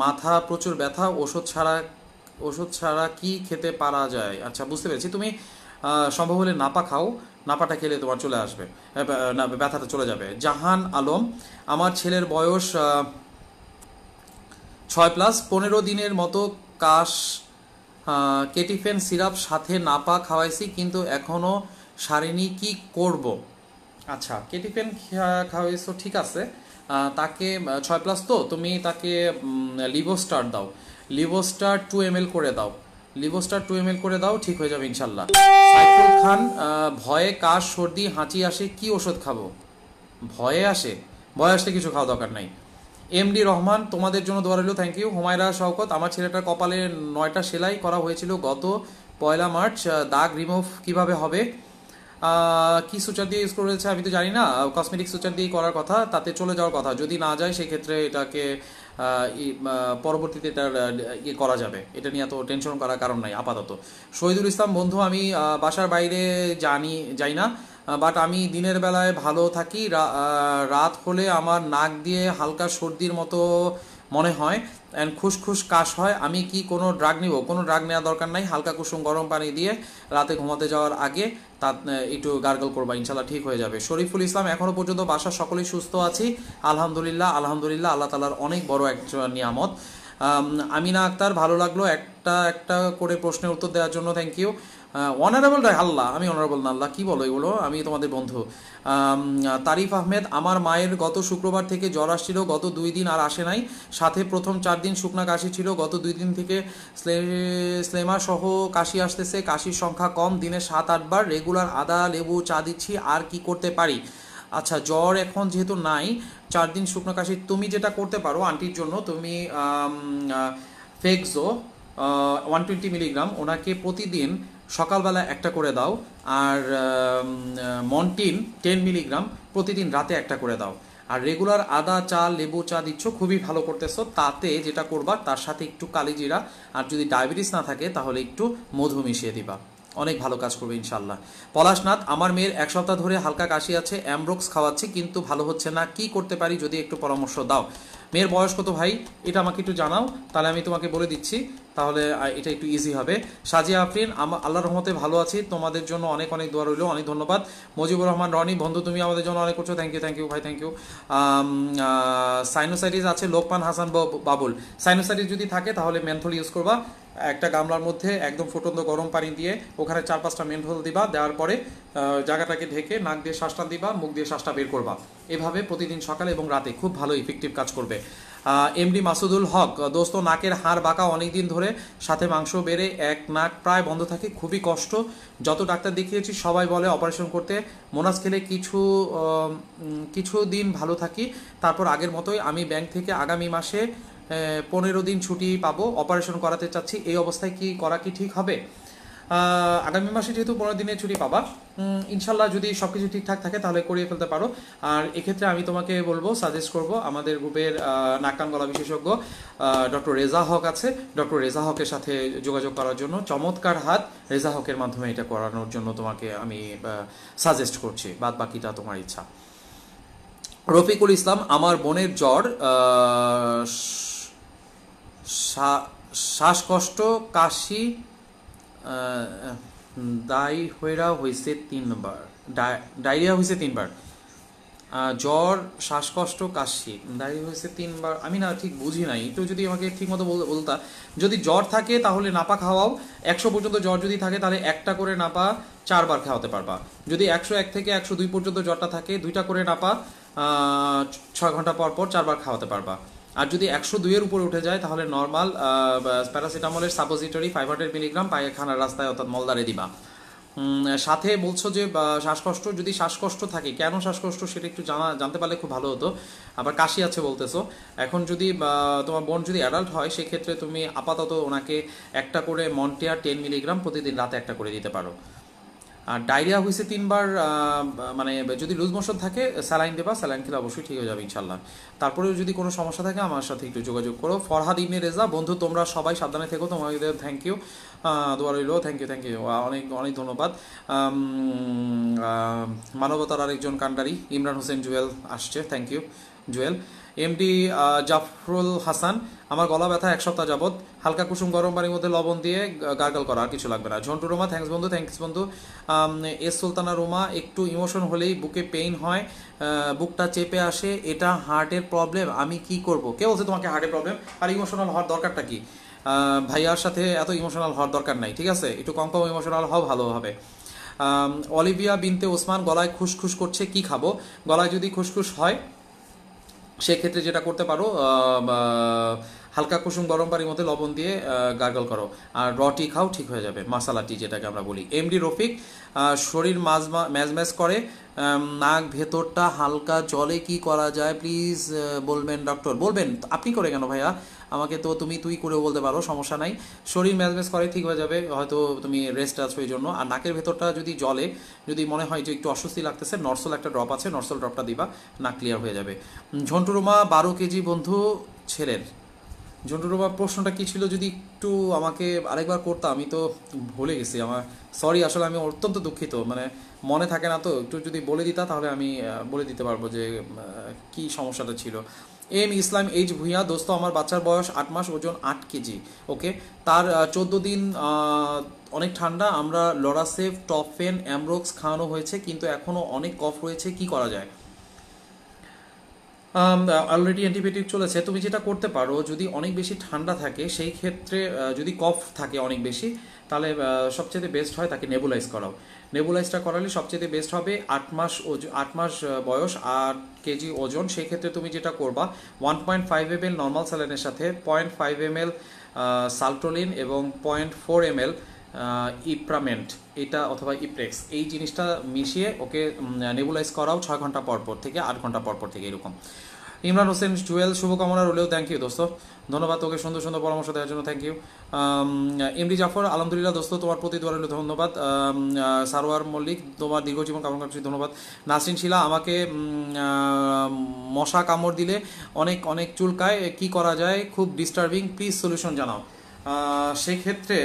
A: মাথা প্রচুর ব্যথা, ওষুধ ছাড়া কি খেতে পারা যায়? আচ্ছা, বুঝতে পেরেছি। তুমি সম্ভব হলে নাপা খাও, নাপাটা খেলে তোমার চলে আসবে, না, ব্যথাটা চলে যাবে। জাহান আলম, আমার ছেলের বয়স 6+, 15 দিনের মতো কাশ, কেটিফেন সিরাপ সাথে নাপা খাওয়াইছি, কিন্তু এখনো সারেনি, কি করব? আচ্ছা, কেটিফেন খাওয়াইছো, ঠিক আছে। তাকে 6+, তো তুমি তাকে লিভোস্টার দাও, লিভোস্টার 2 ml করে দাও, লিভোস্টার 2 ml করে দাও, ঠিক হয়ে যাবে ইনশাল্লাহ। সাইফুল খান, ভয়ে কাশ সর্দি হাঁচি আসে, কি ওষুধ খাবো? ভয়ে আসলে কিছু খাওয়া দরকার নাই। এমডি রহমান, তোমাদের জন্য দোয়া রইল, থ্যাংক ইউ। হুমায়রা শওকত, আমার ছেলেটার কপালে 9টা সেলাই করা হয়েছিল গত 1 মার্চ, দাগ রিমুভ কিভাবে হবে? কি সুচার দিয়ে ইউজ করেছে আমি তো জানি না, কসমেটিক সুচার দিয়ে করার কথা, তাতে চলে যাওয়ার কথা। যদি না যায় সেক্ষেত্রে এটাকে পরবর্তীতে এটার ইয়ে করা যাবে, এটা নিয়ে এত টেনশন করার কারণ নাই আপাতত। শহীদুল ইসলাম, বন্ধু আমি বাসার বাইরে যাই না, বাট আমি দিনের বেলায় ভালো থাকি, রাত হলে আমার নাক দিয়ে হালকা সর্দির মতো মনে হয় অ্যান্ড খুসখুস কাশ হয়। আমি কি কোনো ড্রাগ নিব? কোনো ড্রাগ নেওয়ার দরকার নাই, হালকা কুসুম গরম পানি দিয়ে রাতে ঘুমাতে যাওয়ার আগে তা একটু গার্গল করবা, ইনশাল্লাহ ঠিক হয়ে যাবে। শরীফুল ইসলাম, এখনো পর্যন্ত বাসার সকলেই সুস্থ আছি, আলহামদুলিল্লাহ, আল্লাহ তাআলার অনেক বড় একটা নিয়ামত। আমিনা আক্তার, ভালো লাগলো একটা করে প্রশ্নের উত্তর দেওয়ার জন্য, থ্যাংক ইউ। অনারেবল আল্লাহ, আমি অনারেবল না, আল্লাহ কি বলো এগুলো, আমি তোমাদের বন্ধু। তারিফ আহমেদ, আমার মায়ের গত শুক্রবার থেকে জ্বর আসছিল, গত 2 দিন আর আসে নাই, সাথে প্রথম 4 দিন শুকনা কাশি ছিল, গত 2 দিন থেকে স্লেমা সহ কাশি আসতেছে, কাশির সংখ্যা কম, দিনে 7-8 বার, রেগুলার আদা লেবু চা দিচ্ছি, আর কি করতে পারি? আচ্ছা, জ্বর এখন যেহেতু নাই, 4 দিন শুকনো কাশি, তুমি যেটা করতে পারো আন্টির জন্য, তুমি ফেক্সো 120 মিলিগ্রাম ওনাকে প্রতিদিন সকালবেলা একটা করে দাও, আর মন্টিন 10 মিলিগ্রাম প্রতিদিন রাতে একটা করে দাও, আর রেগুলার আদা চা লেবু চা দিচ্ছ, খুবই ভালো করতেছো। তাতে যেটা করবা, তার সাথে একটু কালিজিরা, আর যদি ডায়াবেটিস না থাকে তাহলে একটু মধু মিশিয়ে দিবা, অনেক ভালো কাজ করবে ইনশাল্লাহ। পলাশনাথ, আমার মেয়ের 1 সপ্তাহ ধরে হালকা কাশি আছে, অ্যামব্রক্স খাওয়াচ্ছি কিন্তু ভালো হচ্ছে না, কি করতে পারি? যদি একটু পরামর্শ দাও। মেয়ের বয়স কত ভাই? এটা আমাকে একটু জানাও, তাহলে আমি তোমাকে বলে দিচ্ছি, তাহলে এটা একটু ইজি হবে। সাজিয়া আফরিন, আল্লাহর রহমতে ভালো আছি, তোমাদের জন্য অনেক অনেক দোয়া রইল, অনেক ধন্যবাদ। মজিবুর রহমান রনি, বন্ধু তুমি আমাদের জন্য অনেক করছো, থ্যাংক ইউ ভাই, থ্যাংক ইউ। সাইনোসাইটিস আছে, লোকমান হাসান বাবুল, সাইনোসাইটিস যদি থাকে তাহলে মেন্থল ইউজ করবা, একটা গামলার মধ্যে একদম ফুটন্ত গরম পানি দিয়ে ওখানে 4-5টা মেন্থল দিবা, দেওয়ার পরে জায়গাটাকে ঢেকে নাক দিয়ে শ্বাসটা দিবা, মুখ দিয়ে শ্বাসটা বের করবা, এভাবে প্রতিদিন সকালে এবং রাতে খুব ভালো ইফেক্টিভ কাজ করবে। এমডি মাসুদুল হক, দোস্ত নাকের হাড় বাঁকা অনেকদিন ধরে, সাথে মাংস বেড়ে এক নাক প্রায় বন্ধ থাকে, খুবই কষ্ট, যত ডাক্তার দেখিয়েছি সবাই বলে অপারেশন করতে, মোনাস খেলে কিছু দিন ভালো থাকি, তারপর আগের মতোই। আমি ব্যাংক থেকে আগামী মাসে 15 দিন ছুটি পাবো, অপারেশন করাতে চাচ্ছি, এই অবস্থায় কি করা কি ঠিক হবে? আগামী মাসে যেহেতু 15 দিনের ছুটি পাবা, ইনশাল্লাহ যদি সব কিছু ঠিকঠাক থাকে তাহলে করিয়ে ফেলতে পারো। আর এক্ষেত্রে আমি তোমাকে বলবো, সাজেস্ট করব, আমাদের গ্রুপের নাক কান গলা বিশেষজ্ঞ ডক্টর রেজা হক আছে, ডক্টর রেজা হকের সাথে যোগাযোগ করার জন্য, চমৎকার হাত, রেজা হকের মাধ্যমে এটা করানোর জন্য তোমাকে আমি সাজেস্ট করছি, বাদ বাকিটা তোমার ইচ্ছা। রফিকুল ইসলাম, আমার বোনের জ্বর, শ্বাসকষ্ট, কাশি, ডায়রিয়া হয়েছে 3 বার। জ্বর, শ্বাসকষ্ট, কাশি, ডায়রিয়া হয়েছে 3 বার। আমি না ঠিক বুঝি নাই, একটু যদি আমাকে ঠিক মতো বলতা। যদি জ্বর থাকে তাহলে নাপা খাওয়াও। 100 পর্যন্ত জ্বর যদি থাকে তাহলে একটা করে নাপা 4 বার খাওয়াতে পারবা। যদি 101 থেকে 102 পর্যন্ত জ্বরটা থাকে 2টা করে নাপা 6 ঘন্টা পর পর 4 বার খাওয়াতে পারবা। আর যদি 102-এর উপরে উঠে যায় তাহলে নর্মাল প্যারাসিটামলের সাপোজিটরি 500 মিলিগ্রাম পায়খানার রাস্তায় অর্থাৎ মলদারে দিবা। সাথে বলছো যে শ্বাসকষ্ট, যদি শ্বাসকষ্ট থাকে কেন শ্বাসকষ্ট সেটা একটু জানতে পারলে খুব ভালো হতো। আবার কাশি আছে বলতেছো। এখন যদি তোমার বোন যদি অ্যাডাল্ট হয় সেক্ষেত্রে তুমি আপাতত ওনাকে একটা করে মন্টিয়া 10 মিলিগ্রাম প্রতিদিন রাতে একটা করে দিতে পারো। আর ডায়রিয়া হয়েছে 3 বার, মানে যদি লুজ মোশন থাকে স্যালাইন দেবা, স্যালাইন খেলে অবশ্যই ঠিক হয়ে যাবে ইনশাল্লাহ। তারপরেও যদি কোনো সমস্যা থাকে আমার সাথে একটু যোগাযোগ করো। ফরহাদ ইবনে রেজা, বন্ধু তোমরা সবাই সাবধানে থেকো, তোমাদের থ্যাংক ইউ, দোয়া রইল, থ্যাংক ইউ, অনেক অনেক ধন্যবাদ। মানবতার আরেকজন কান্ডারি ইমরান হোসেন জুয়েল আসছে, thank you Jewel. MD Jafrul Hasan, আমার গলা ব্যথা 1 সপ্তাহ যাবত, হালকা কুসুম গরম পানির মধ্যে লবণ দিয়ে গার্গল করা, আর কিছু লাগবে না। ঝন্টু রোমা, থ্যাংকস বন্ধু, থ্যাংকস বন্ধু। এস সুলতানা রোমা, একটু ইমোশন হলেই বুকে পেইন হয়, বুকটা চেপে আসে, এটা হার্টের প্রবলেম, আমি কি করব? কে বলছে তোমাকে হার্টের প্রবলেম? আর ইমোশনাল হওয়ার দরকারটা কি? ভাইয়ার সাথে এত ইমোশনাল হওয়ার দরকার নাই, ঠিক আছে? একটু কম ইমোশনাল হও, ভালো হবে। অলিভিয়া বিনতে ওসমান, গলায় খুশখুশ করছে, কি খাবো? গলায় যদি খুশখুশ হয় সেক্ষেত্রে যেটা করতে পারো, হালকা কুসুম গরম পানির মধ্যে লবণ দিয়ে গার্গল করো, আর টি খাও, ঠিক হয়ে যাবে, মাসালা টি যেটাকে আমরা বলি। এমডি রফিক, শরীর ম্যাজ করে, নাক ভেতরটা হালকা জলে, কি করা যায় প্লিজ বলবেন ডক্টর? বলবেন আপনি করে কেন ভাইয়া, আমাকে তো তুই করেও বলতে পারো, সমস্যা নাই। শরীর ম্যাজ করে ঠিক হয়ে যাবে, হয়তো তুমি রেস্ট আছো এই জন্য। আর নাকের ভেতরটা যদি জলে, যদি মনে হয় যে একটু অস্বস্তি লাগতেছে, নরসল একটা ড্রপ আছে, নরসল ড্রপটা দিবা, নাক ক্লিয়ার হয়ে যাবে। ঝন্টুরুমা, 12 কেজি বন্ধু ছেলের। ঝন্টুরুমা, প্রশ্নটা কি ছিল যদি একটু আমাকে আরেকবার করতাম, আমি তো ভুলে গেছি, আমার সরি, আসলে আমি অত্যন্ত দুঃখিত, মানে মনে থাকে না তো, একটু যদি বলে দিতা তাহলে আমি বলে দিতে পারবো যে কি সমস্যাটা ছিল। এম ইসলাম এইচ ভুইয়া, দোস্ত আমার বাচ্চার বয়স 8 মাস, ওজন 8 কেজি, ওকে, তার 14 দিন, অনেক ঠান্ডা, আমরা লরাসেভ, টপফেন, অ্যামরোক্স খাওয়ানো হয়েছে কিন্তু এখনও অনেক কফ রয়েছে, কি করা যায়? অলরেডি অ্যান্টিবায়োটিক চলেছে। তুমি যেটা করতে পারো, যদি অনেক বেশি ঠান্ডা থাকে সেই ক্ষেত্রে, যদি কফ থাকে অনেক বেশি, তাহলে সবচেয়ে বেস্ট হয় তাকে নেবুলাইজ করাও। নেবুলাইজটা করালে সবচেয়ে বেস্ট হবে। 8 মাস বয়স, 8 কেজি ওজন, সেই ক্ষেত্রে তুমি যেটা করবা, 1.5 ml নর্মাল স্যালাইনের সাথে 0.5 ml সালটোলিন এবং 0.4 ml ইপ্রামেন্ট, এটা অথবা ইপ্রেক্স, এই জিনিসটা মিশিয়ে ওকে নেবুলাইজ করাও 6 ঘন্টা পরপর থেকে 8 ঘন্টা পরপর থেকে, এরকম। ইমরান হোসেন জুয়েল, শুভকামনা রইলেও, থ্যাংক ইউ দোস্ত, ধন্যবাদ তোকে সুন্দর সুন্দর পরামর্শ দেওয়ার জন্য, থ্যাংক ইউ। এমডি জাফর, আলহামদুলিল্লাহ দোস্ত, তোমার প্রতি দোয়া রইল, ধন্যবাদ। সারোয়ার মল্লিক, তোমার দীর্ঘজীবন কামনা করছি, ধন্যবাদ। নাসরিন শিলা, আমাকে মশা কামড় দিলে অনেক অনেক চুলকায়, কি করা যায়, খুব ডিস্টার্বিং, প্লিজ সলিউশন জানাও। সেক্ষেত্রে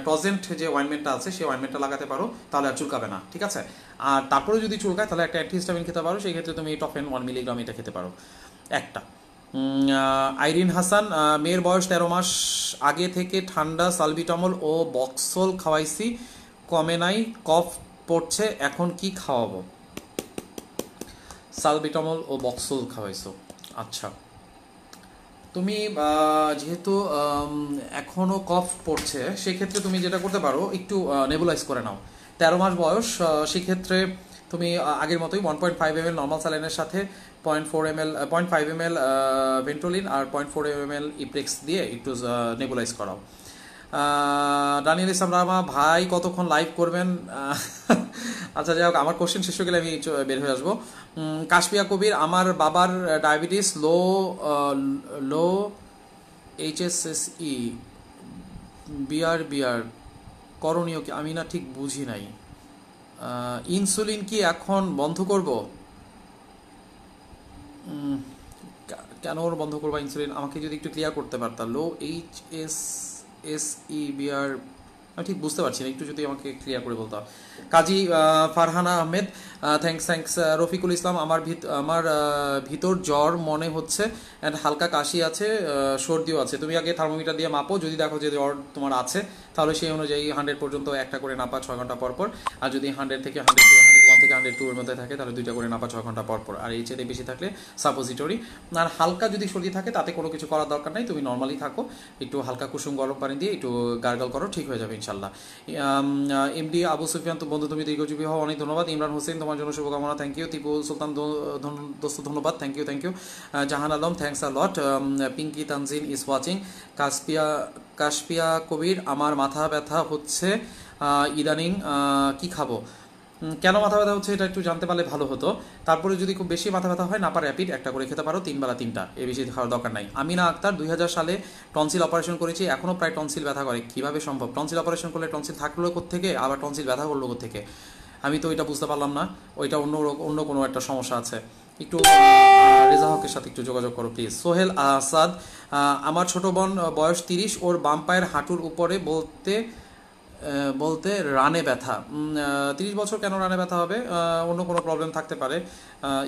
A: টজেন্ট যে ওয়াইনমেন্টটা আছে সেই ওয়াইনমেন্টটা লাগাতে পারো, তাহলে আর চুলকাবে না, ঠিক আছে? আর তারপরে যদি চুলকায় তাহলে একটা অ্যান্টিহিস্টামিন খেতে পারো, সেই ক্ষেত্রে তুমি টপেন 1 মিলিগ্রাম এটা খেতে পারো একটা। আইরিন হাসান, মেয়ের বয়স 13 মাস, আগে থেকে ঠান্ডা, সালবিটামল ও বক্সল খাওয়াইছি, কমে নাই, কফ পড়ছে, এখন কি খাওয়াবো? সালবিটামল ও বক্সল খাওয়াইছো, আচ্ছা। তুমি যেহেতু এখনও কফ পড়ছে, সেক্ষেত্রে তুমি যেটা করতে পারো, একটু নেবুলাইজ করে নাও। 13 মাস বয়স, সেক্ষেত্রে তুমি আগের মতোই 1.5 ml নর্মাল স্যালাইনের সাথে 0.5 ml ভেন্ট্রোলিন আর 0.4 ml ইপ্রেক্স দিয়ে একটু নেবুলাইজ করাও। ডানিয়েল ইসলাম রামা, ভাই কতক্ষণ লাইভ করবেন? আচ্ছা যাই হোক, আমার কোশ্চেন শেষ হয়ে গেলে আমি বের হয়ে আসবো। কাশপিয়া কবির, আমার বাবার ডায়াবেটিস, লো HSSE, বিয়ার করণীয় কি? আমি না ঠিক বুঝি নাই। ইনসুলিন কি এখন বন্ধ করব? কেন ওর বন্ধ করবা ইনসুলিন? আমাকে যদি একটু ক্লিয়ার করতে পারতাম। লো HSSE, বিয়ার, আমি ঠিক বুঝতে পারছি না, একটু যদি আমাকে ক্লিয়ার করে বলতাম। কাজী ফারহানা আহমেদ, থ্যাংকস। রফিকুল ইসলাম, আমার ভিতর জ্বর মনে হচ্ছে অ্যান্ড হালকা কাশি আছে, সর্দিও আছে, তুমি আগে থার্মোমিটার দিয়ে মাপো, যদি দেখো যে জ্বর তোমার আছে তাহলে সেই অনুযায়ী 100 পর্যন্ত একটা করে নাপা 6 ঘন্টা পর পর, আর যদি 100 থেকে 101 থেকে 102 এর মধ্যে থাকে তাহলে 2টা করে নাপা 6 ঘন্টা পর পর, আর এই চেয়ে বেশি থাকলে সাপোজিটরি। আর হালকা যদি সর্দি থাকে তাতে কোনো কিছু করার দরকার নাই, তুমি নর্মালি থাকো, একটু হালকা কুসুম গরম পানি দিয়ে একটু গার্গল করো, ঠিক হয়ে যাবে ইনশাল্লাহ। এমডি আবু সুফিয়ান, তো বন্ধু তুমি দীর্ঘজীবী হও, অনেক ধন্যবাদ। ইমরান হোসেন, তোমার জন্য শুভকামনা, থ্যাংক ইউ। টিপু সুলতান দোস্ত, ধন্যবাদ, thank you. Jahan Alam, thanks a lot. Pinki Tanjin is watching. Kashpia Kabir, আমার মাথা ব্যথা হচ্ছে ইদানিং, কি খাবো? কেন মাথা ব্যথা হচ্ছে এটা একটু জানতে পারলে ভালো হতো। তারপরে যদি খুব বেশি মাথা ব্যথা হয়, নাপা র্যাপিড একটা করে খেতে পারো, 3 বেলা 3টা, এর বেশি খাওয়ার দরকার নাই। আমিনা আক্তার, 2000 সালে টনসিল অপারেশন করেছি, এখনও প্রায় টনসিল ব্যথা করে, কিভাবে সম্ভব? টনসিল অপারেশন করলে টনসিল থাকলো কোত্থেকে, আবার টনসিল ব্যথা করলো কোত্থেকে? আমি তো ওইটা বুঝতে পারলাম না, ওইটা অন্য কোনো একটা সমস্যা আছে। একটু রেজা হকের সাথে একটু যোগাযোগ করো প্লিজ। সোহেল আসাদ, আমার ছোট বোন বয়স 30, ওর বাম পায়ের হাঁটুর উপরে বলতে রানে ব্যথা। 30 বছর কেন রানে ব্যথা হবে? অন্য কোনো প্রবলেম থাকতে পারে,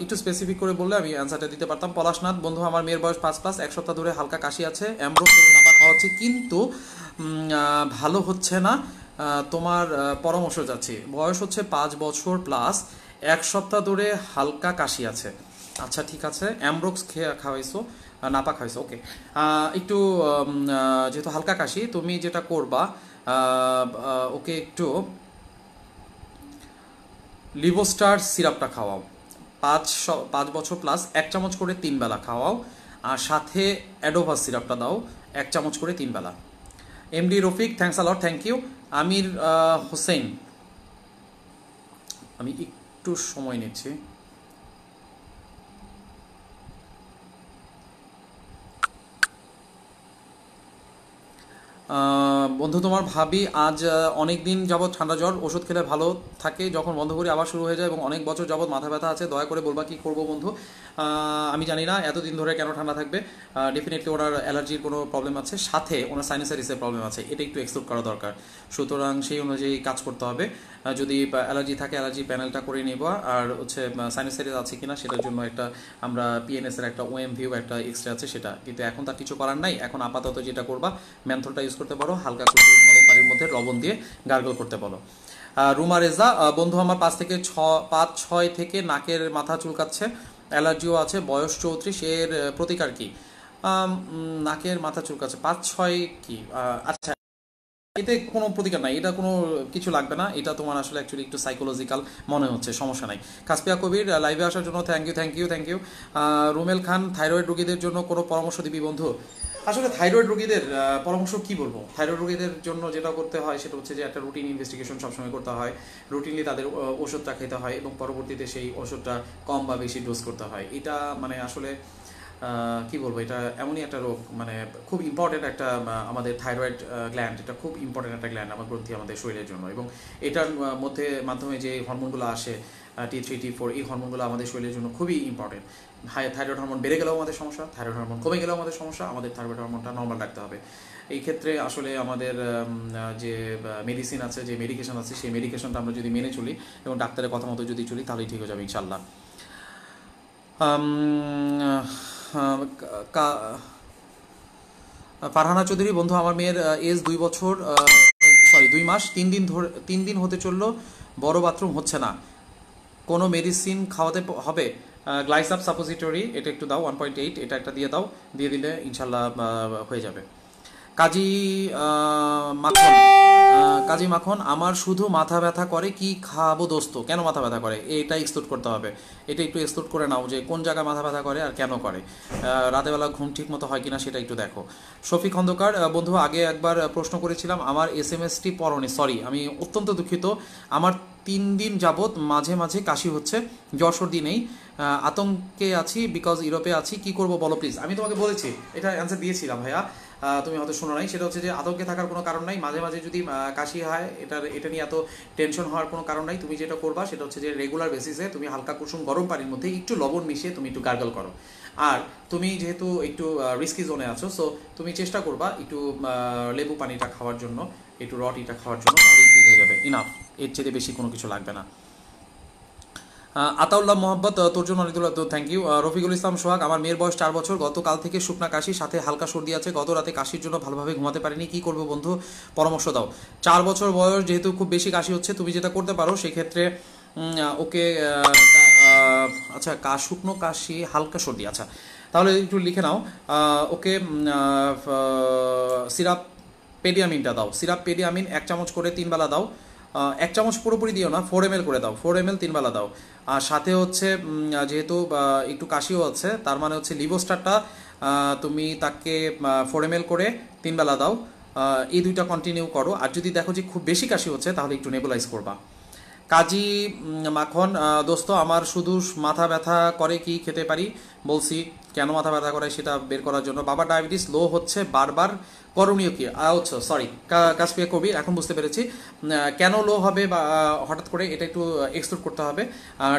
A: একটু স্পেসিফিক করে বললে আমি অ্যান্সারটা দিতে পারতাম। পলাশনাথ, বন্ধু আমার মেয়ের বয়স 5+, 1 সপ্তাহ ধরে হালকা কাশি আছে, অ্যামব্রোক্স এবং নাপা খাওয়াচ্ছি, কিন্তু ভালো হচ্ছে না, তোমার পরামর্শ চাচ্ছি। বয়স হচ্ছে 5 বছর প্লাস, 1 সপ্তাহ ধরে হালকা কাশি আছে। আচ্ছা ঠিক আছে, অ্যামব্রোক্স খাওয়াইছো, নাপা খাওয়াইছো, ওকে। একটু যেহেতু হালকা কাশি, তুমি যেটা করবা, ওকে একটু লিভোস্টার সিরাপটা খাওয়াও, 5 বছর প্লাস, 1 চামচ করে 3 বেলা খাওয়াও, আর সাথে অ্যাডোভাস সিরাপটা দাও 1 চামচ করে 3 বেলা। MD Rafiq, thanks a lot, thank you. Amir Hossain, আমি একটু সময় নিচ্ছি। বন্ধু তোমার ভাবি আজ অনেক দিন যাবৎ ঠান্ডা জ্বর, ওষুধ খেলে ভালো থাকে, যখন বন্ধ করি আবার শুরু হয়ে যায়, এবং অনেক বছর যাবৎ মাথা ব্যথা আছে, দয়া করে বলবা কি করবো বন্ধু? আমি জানি না এতদিন ধরে কেন ঠান্ডা থাকবে, ডেফিনেটলি ওনার অ্যালার্জির কোনো প্রবলেম আছে, সাথে ওনার সাইনাসাইটিসের প্রবলেম আছে, এটা একটু এক্সক্লুড করা দরকার, সুতরাং সেই অনুযায়ী কাজ করতে হবে। যদি অ্যালার্জি থাকে অ্যালার্জি প্যানেলটা করে নিব, আর হচ্ছে সাইনাসাইটিস আছে কিনা সেটার জন্য একটা আমরা পিএনএস এর একটা ওএমভিউ একটা এক্সরে আছে সেটা, কিন্তু এখন তার কিছু করার নাই। এখন আপাতত যেটা করবা, ম্যান্থলটা ইউজ করতে পারো, হালকা কুসুম গরম পানির মধ্যে লবণ দিয়ে গার্গল করতে বলো। রুমা রেজা, বন্ধু আমার 5-6 থেকে নাকের মাথা চুলকাচ্ছে, অ্যালার্জিও আছে, বয়স 34, এর প্রতিকার কি? নাকের মাথা চুলকাচ্ছে 5-6 কি? আচ্ছা, এতে কোনো প্রতিকার নাই, এটা কোনো কিছু লাগবে না, এটা তোমার আসলে অ্যাকচুয়ালি একটু সাইকোলজিক্যাল মনে হচ্ছে, সমস্যা নাই। কাসপিয়া কবির, লাইভে আসার জন্য thank you. Rumel Khan, thyroid রোগীদের জন্য কোনো পরামর্শ দিবি বন্ধু? আসলে থাইরয়েড রোগীদের পরামর্শ কি বলবো, থাইরয়েড রোগীদের জন্য যেটা করতে হয় সেটা হচ্ছে যে একটা রুটিন ইনভেস্টিগেশন সবসময় করতে হয়, রুটিনলি তাদের ওষুধটা খেতে হয়, এবং পরবর্তীতে সেই ওষুধটা কম বা বেশি ডোজ করতে হয়। এটা মানে আসলে কি বলবো, এটা এমনই একটা রোগ, মানে খুব ইম্পর্টেন্ট একটা, আমাদের থাইরয়েড গ্ল্যান্ড, এটা খুব ইম্পর্টেন্ট একটা গ্ল্যান্ড আমার গ্রন্থি আমাদের শরীরের জন্য, এবং এটার মাধ্যমে যে হরমোনগুলো আসে, T3 T4, এই হরমোনগুলো আমাদের শরীরের জন্য খুবই ইম্পর্টেন্ট। থাইরয়েড হরমোন বেড়ে গেলেও আমাদের সমস্যা, থাইরয়েড হরমোন কমে গেলেও আমাদের সমস্যা, আমাদের থাইরয়েড হরমোনটা নর্মাল রাখতে হবে। এই ক্ষেত্রে আসলে আমাদের যে মেডিসিন আছে, যে মেডিকেশন আছে, সেই মেডিকেশনটা আমরা যদি মেনে চলি এবং ডাক্তারের কথা মতো যদি চলি, তাহলেই ঠিক হয়ে যাবে ইনশাল্লাহ। ফারহানা চৌধুরী, বন্ধু আমার মেয়ের এজ 2 মাস, 3 দিন হতে চললো, বড় বাথরুম হচ্ছে না, কোনো মেডিসিন খাওয়াতে হবে? গ্লাইসাপ সাপোজিটরি এটা একটু দাও, 1.8, এটা একটা দিয়ে দাও, দিয়ে দিলে ইনশাল্লাহ হয়ে যাবে। কাজী মাখন, আমার শুধু মাথা ব্যথা করে, কি খাবো দোস্ত? কেন মাথা ব্যথা করে এটা এক্সক্লুড করতে হবে, এটা একটু এক্সক্লুড করে নাও যে কোন জায়গায় মাথা ব্যথা করে আর কেন করে, রাতেবেলা ঘুম ঠিক মতো হয় কিনা সেটা একটু দেখো। শফিক খন্দকার, বন্ধু আগে একবার প্রশ্ন করেছিলাম, আমার এসএমএসটি পড়নি, সরি, আমি অত্যন্ত দুঃখিত। আমার 3 দিন যাবৎ মাঝে মাঝে কাশি হচ্ছে, জ্বর সর্দি নেই, আতঙ্কে আছি, বিকজ ইউরোপে আছি, কি করবো বলো প্লিজ? আমি তোমাকে বলেছি, এটা অ্যান্সার দিয়েছিলাম ভাইয়া, তুমি হয়তো শোনো নাই। সেটা হচ্ছে যে আতঙ্কে থাকার কোনো কারণ নাই, মাঝে মাঝে যদি কাশি হয় এটা নিয়ে এত টেনশন হওয়ার কোনো কারণ নাই। তুমি যেটা করবা সেটা হচ্ছে যে রেগুলার বেসিসে তুমি হালকা কুসুম গরম পানির মধ্যে একটু লবণ মিশিয়ে তুমি একটু গার্গল করো। আর তুমি যেহেতু একটু রিস্কি জোনে আছো, সো তুমি চেষ্টা করবা একটু লেবু পানিটা খাওয়ার জন্য, একটু রটিটা খাওয়ার জন্য, তাহলেই ঠিক হয়ে যাবে, ইনাফ, এর চেয়ে বেশি কোনো কিছু লাগবে না। আতাউল্লাহ মোহাম্মদ, তোর জন্য অনেক থ্যাংক ইউ। রফিকুল ইসলাম সোহাগ, আমার মেয়ের বয়স 4 বছর, গতকাল থেকে শুকনা কাশি, সাথে হালকা সর্দি আছে, গত রাতে কাশির জন্য ভালোভাবে ঘুমাতে পারিনি, কি করবো বন্ধু, পরামর্শ দাও। 4 বছর বয়স যেহেতু খুব বেশি কাশি হচ্ছে, তুমি যেটা করতে পারো সেক্ষেত্রে ওকে আচ্ছা শুকনো কাশি হালকা সর্দি, আচ্ছা তাহলে একটু লিখে নাও। ওকে সিরাপ পেডিয়ামিনটা দাও, সিরাপ পেডিয়ামিন 1 চামচ করে 3 বেলা দাও। 1 চামচ পুরোপুরি দিও না, 4 ml করে দাও, 4 ml 3 বেলা দাও। আর সাথে হচ্ছে যেহেতু একটু কাশিও হচ্ছে, তার মানে হচ্ছে লিভোস্টারটা তুমি তাকে 4 ml করে 3 বেলা দাও। এই দুইটা কন্টিনিউ করো। আর যদি দেখো যে খুব বেশি কাশি হচ্ছে তাহলে একটু নেবুলাইজ করবা। কাজী মাখন, দোস্ত আমার শুধু মাথা ব্যথা করে, কি খেতে পারি? বলছি কেন মাথা ব্যথা করে সেটা বের করার জন্য। বাবার ডায়াবেটিস লো হচ্ছে বারবার, করণীয় কি? আচ্ছা সরি কাসপিয়া কবির, এখন বুঝতে পেরেছি কেন লো হবে বা হঠাৎ করে, এটা একটু এক্সক্লুড করতে হবে।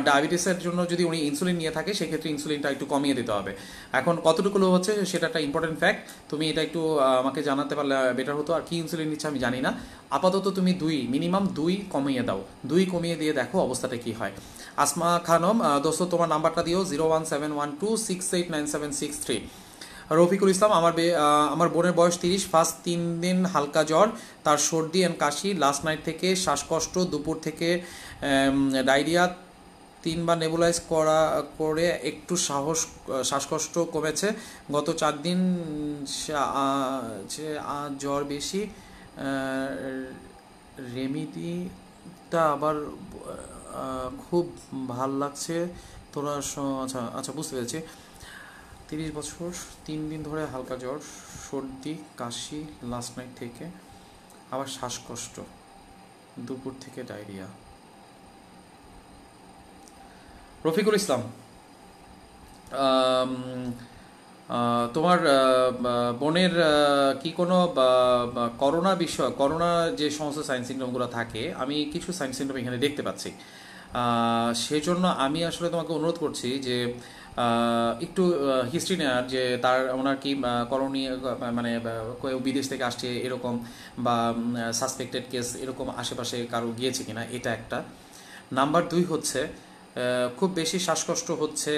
A: ডায়াবেটিসের জন্য যদি উনি ইনসুলিন নিয়ে থাকে সেক্ষেত্রে ইনসুলিনটা একটু কমিয়ে দিতে হবে। এখন কতটুকু লো হচ্ছে সেটা একটা ইম্পর্টেন্ট ফ্যাক্ট, তুমি এটা একটু আমাকে জানাতে পারলে বেটার হতো। আর কি ইনসুলিন নিচ্ছে আমি জানি না। আপাতত তুমি মিনিমাম 2 কমিয়ে দাও, 2 কমিয়ে দিয়ে দেখো অবস্থাটা কি হয়। আসমা খানম, দোস্ত তোমার নাম্বারটা দিও 01712689763। রফিকুল ইসলাম, আমার বোনের বয়স 30, ফার্স্ট 3 দিন হালকা জ্বর, তার সর্দি অ্যান্ড কাশি, লাস্ট নাইট থেকে শ্বাসকষ্ট, দুপুর থেকে ডায়রিয়া, 3 বার নেবুলাইজ করে একটু শ্বাসকষ্ট কমেছে, গত 4 দিন জ্বর বেশি, রেমিডিটা আবার খুব ভাল লাগছে তোরা। আচ্ছা আচ্ছা বুঝতে পেরেছি। 30 বছর, 3 দিন ধরে হালকা জ্বর, সর্দি কাশি, লাস্ট নাইট থেকে আবার শ্বাসকষ্ট, দুপুর থেকে ডায়রিয়া। রফিকুল ইসলাম, তোমার বোনের কি কোনো করোনা যে সমস্ত সাইন সিমটমগুলো থাকে, আমি কিছু সাইন সিমটম এখানে দেখতে পাচ্ছি। সেই জন্য আমি আসলে তোমাকে অনুরোধ করছি যে একটু হিস্ট্রি নেওয়ার, যে ওনার কি করণীয়, মানে কেউ বিদেশ থেকে আসছে এরকম, বা সাসপেক্টেড কেস এরকম আশেপাশে কারো গিয়েছে কিনা, এটা একটা। নাম্বার 2 হচ্ছে খুব বেশি শ্বাসকষ্ট হচ্ছে,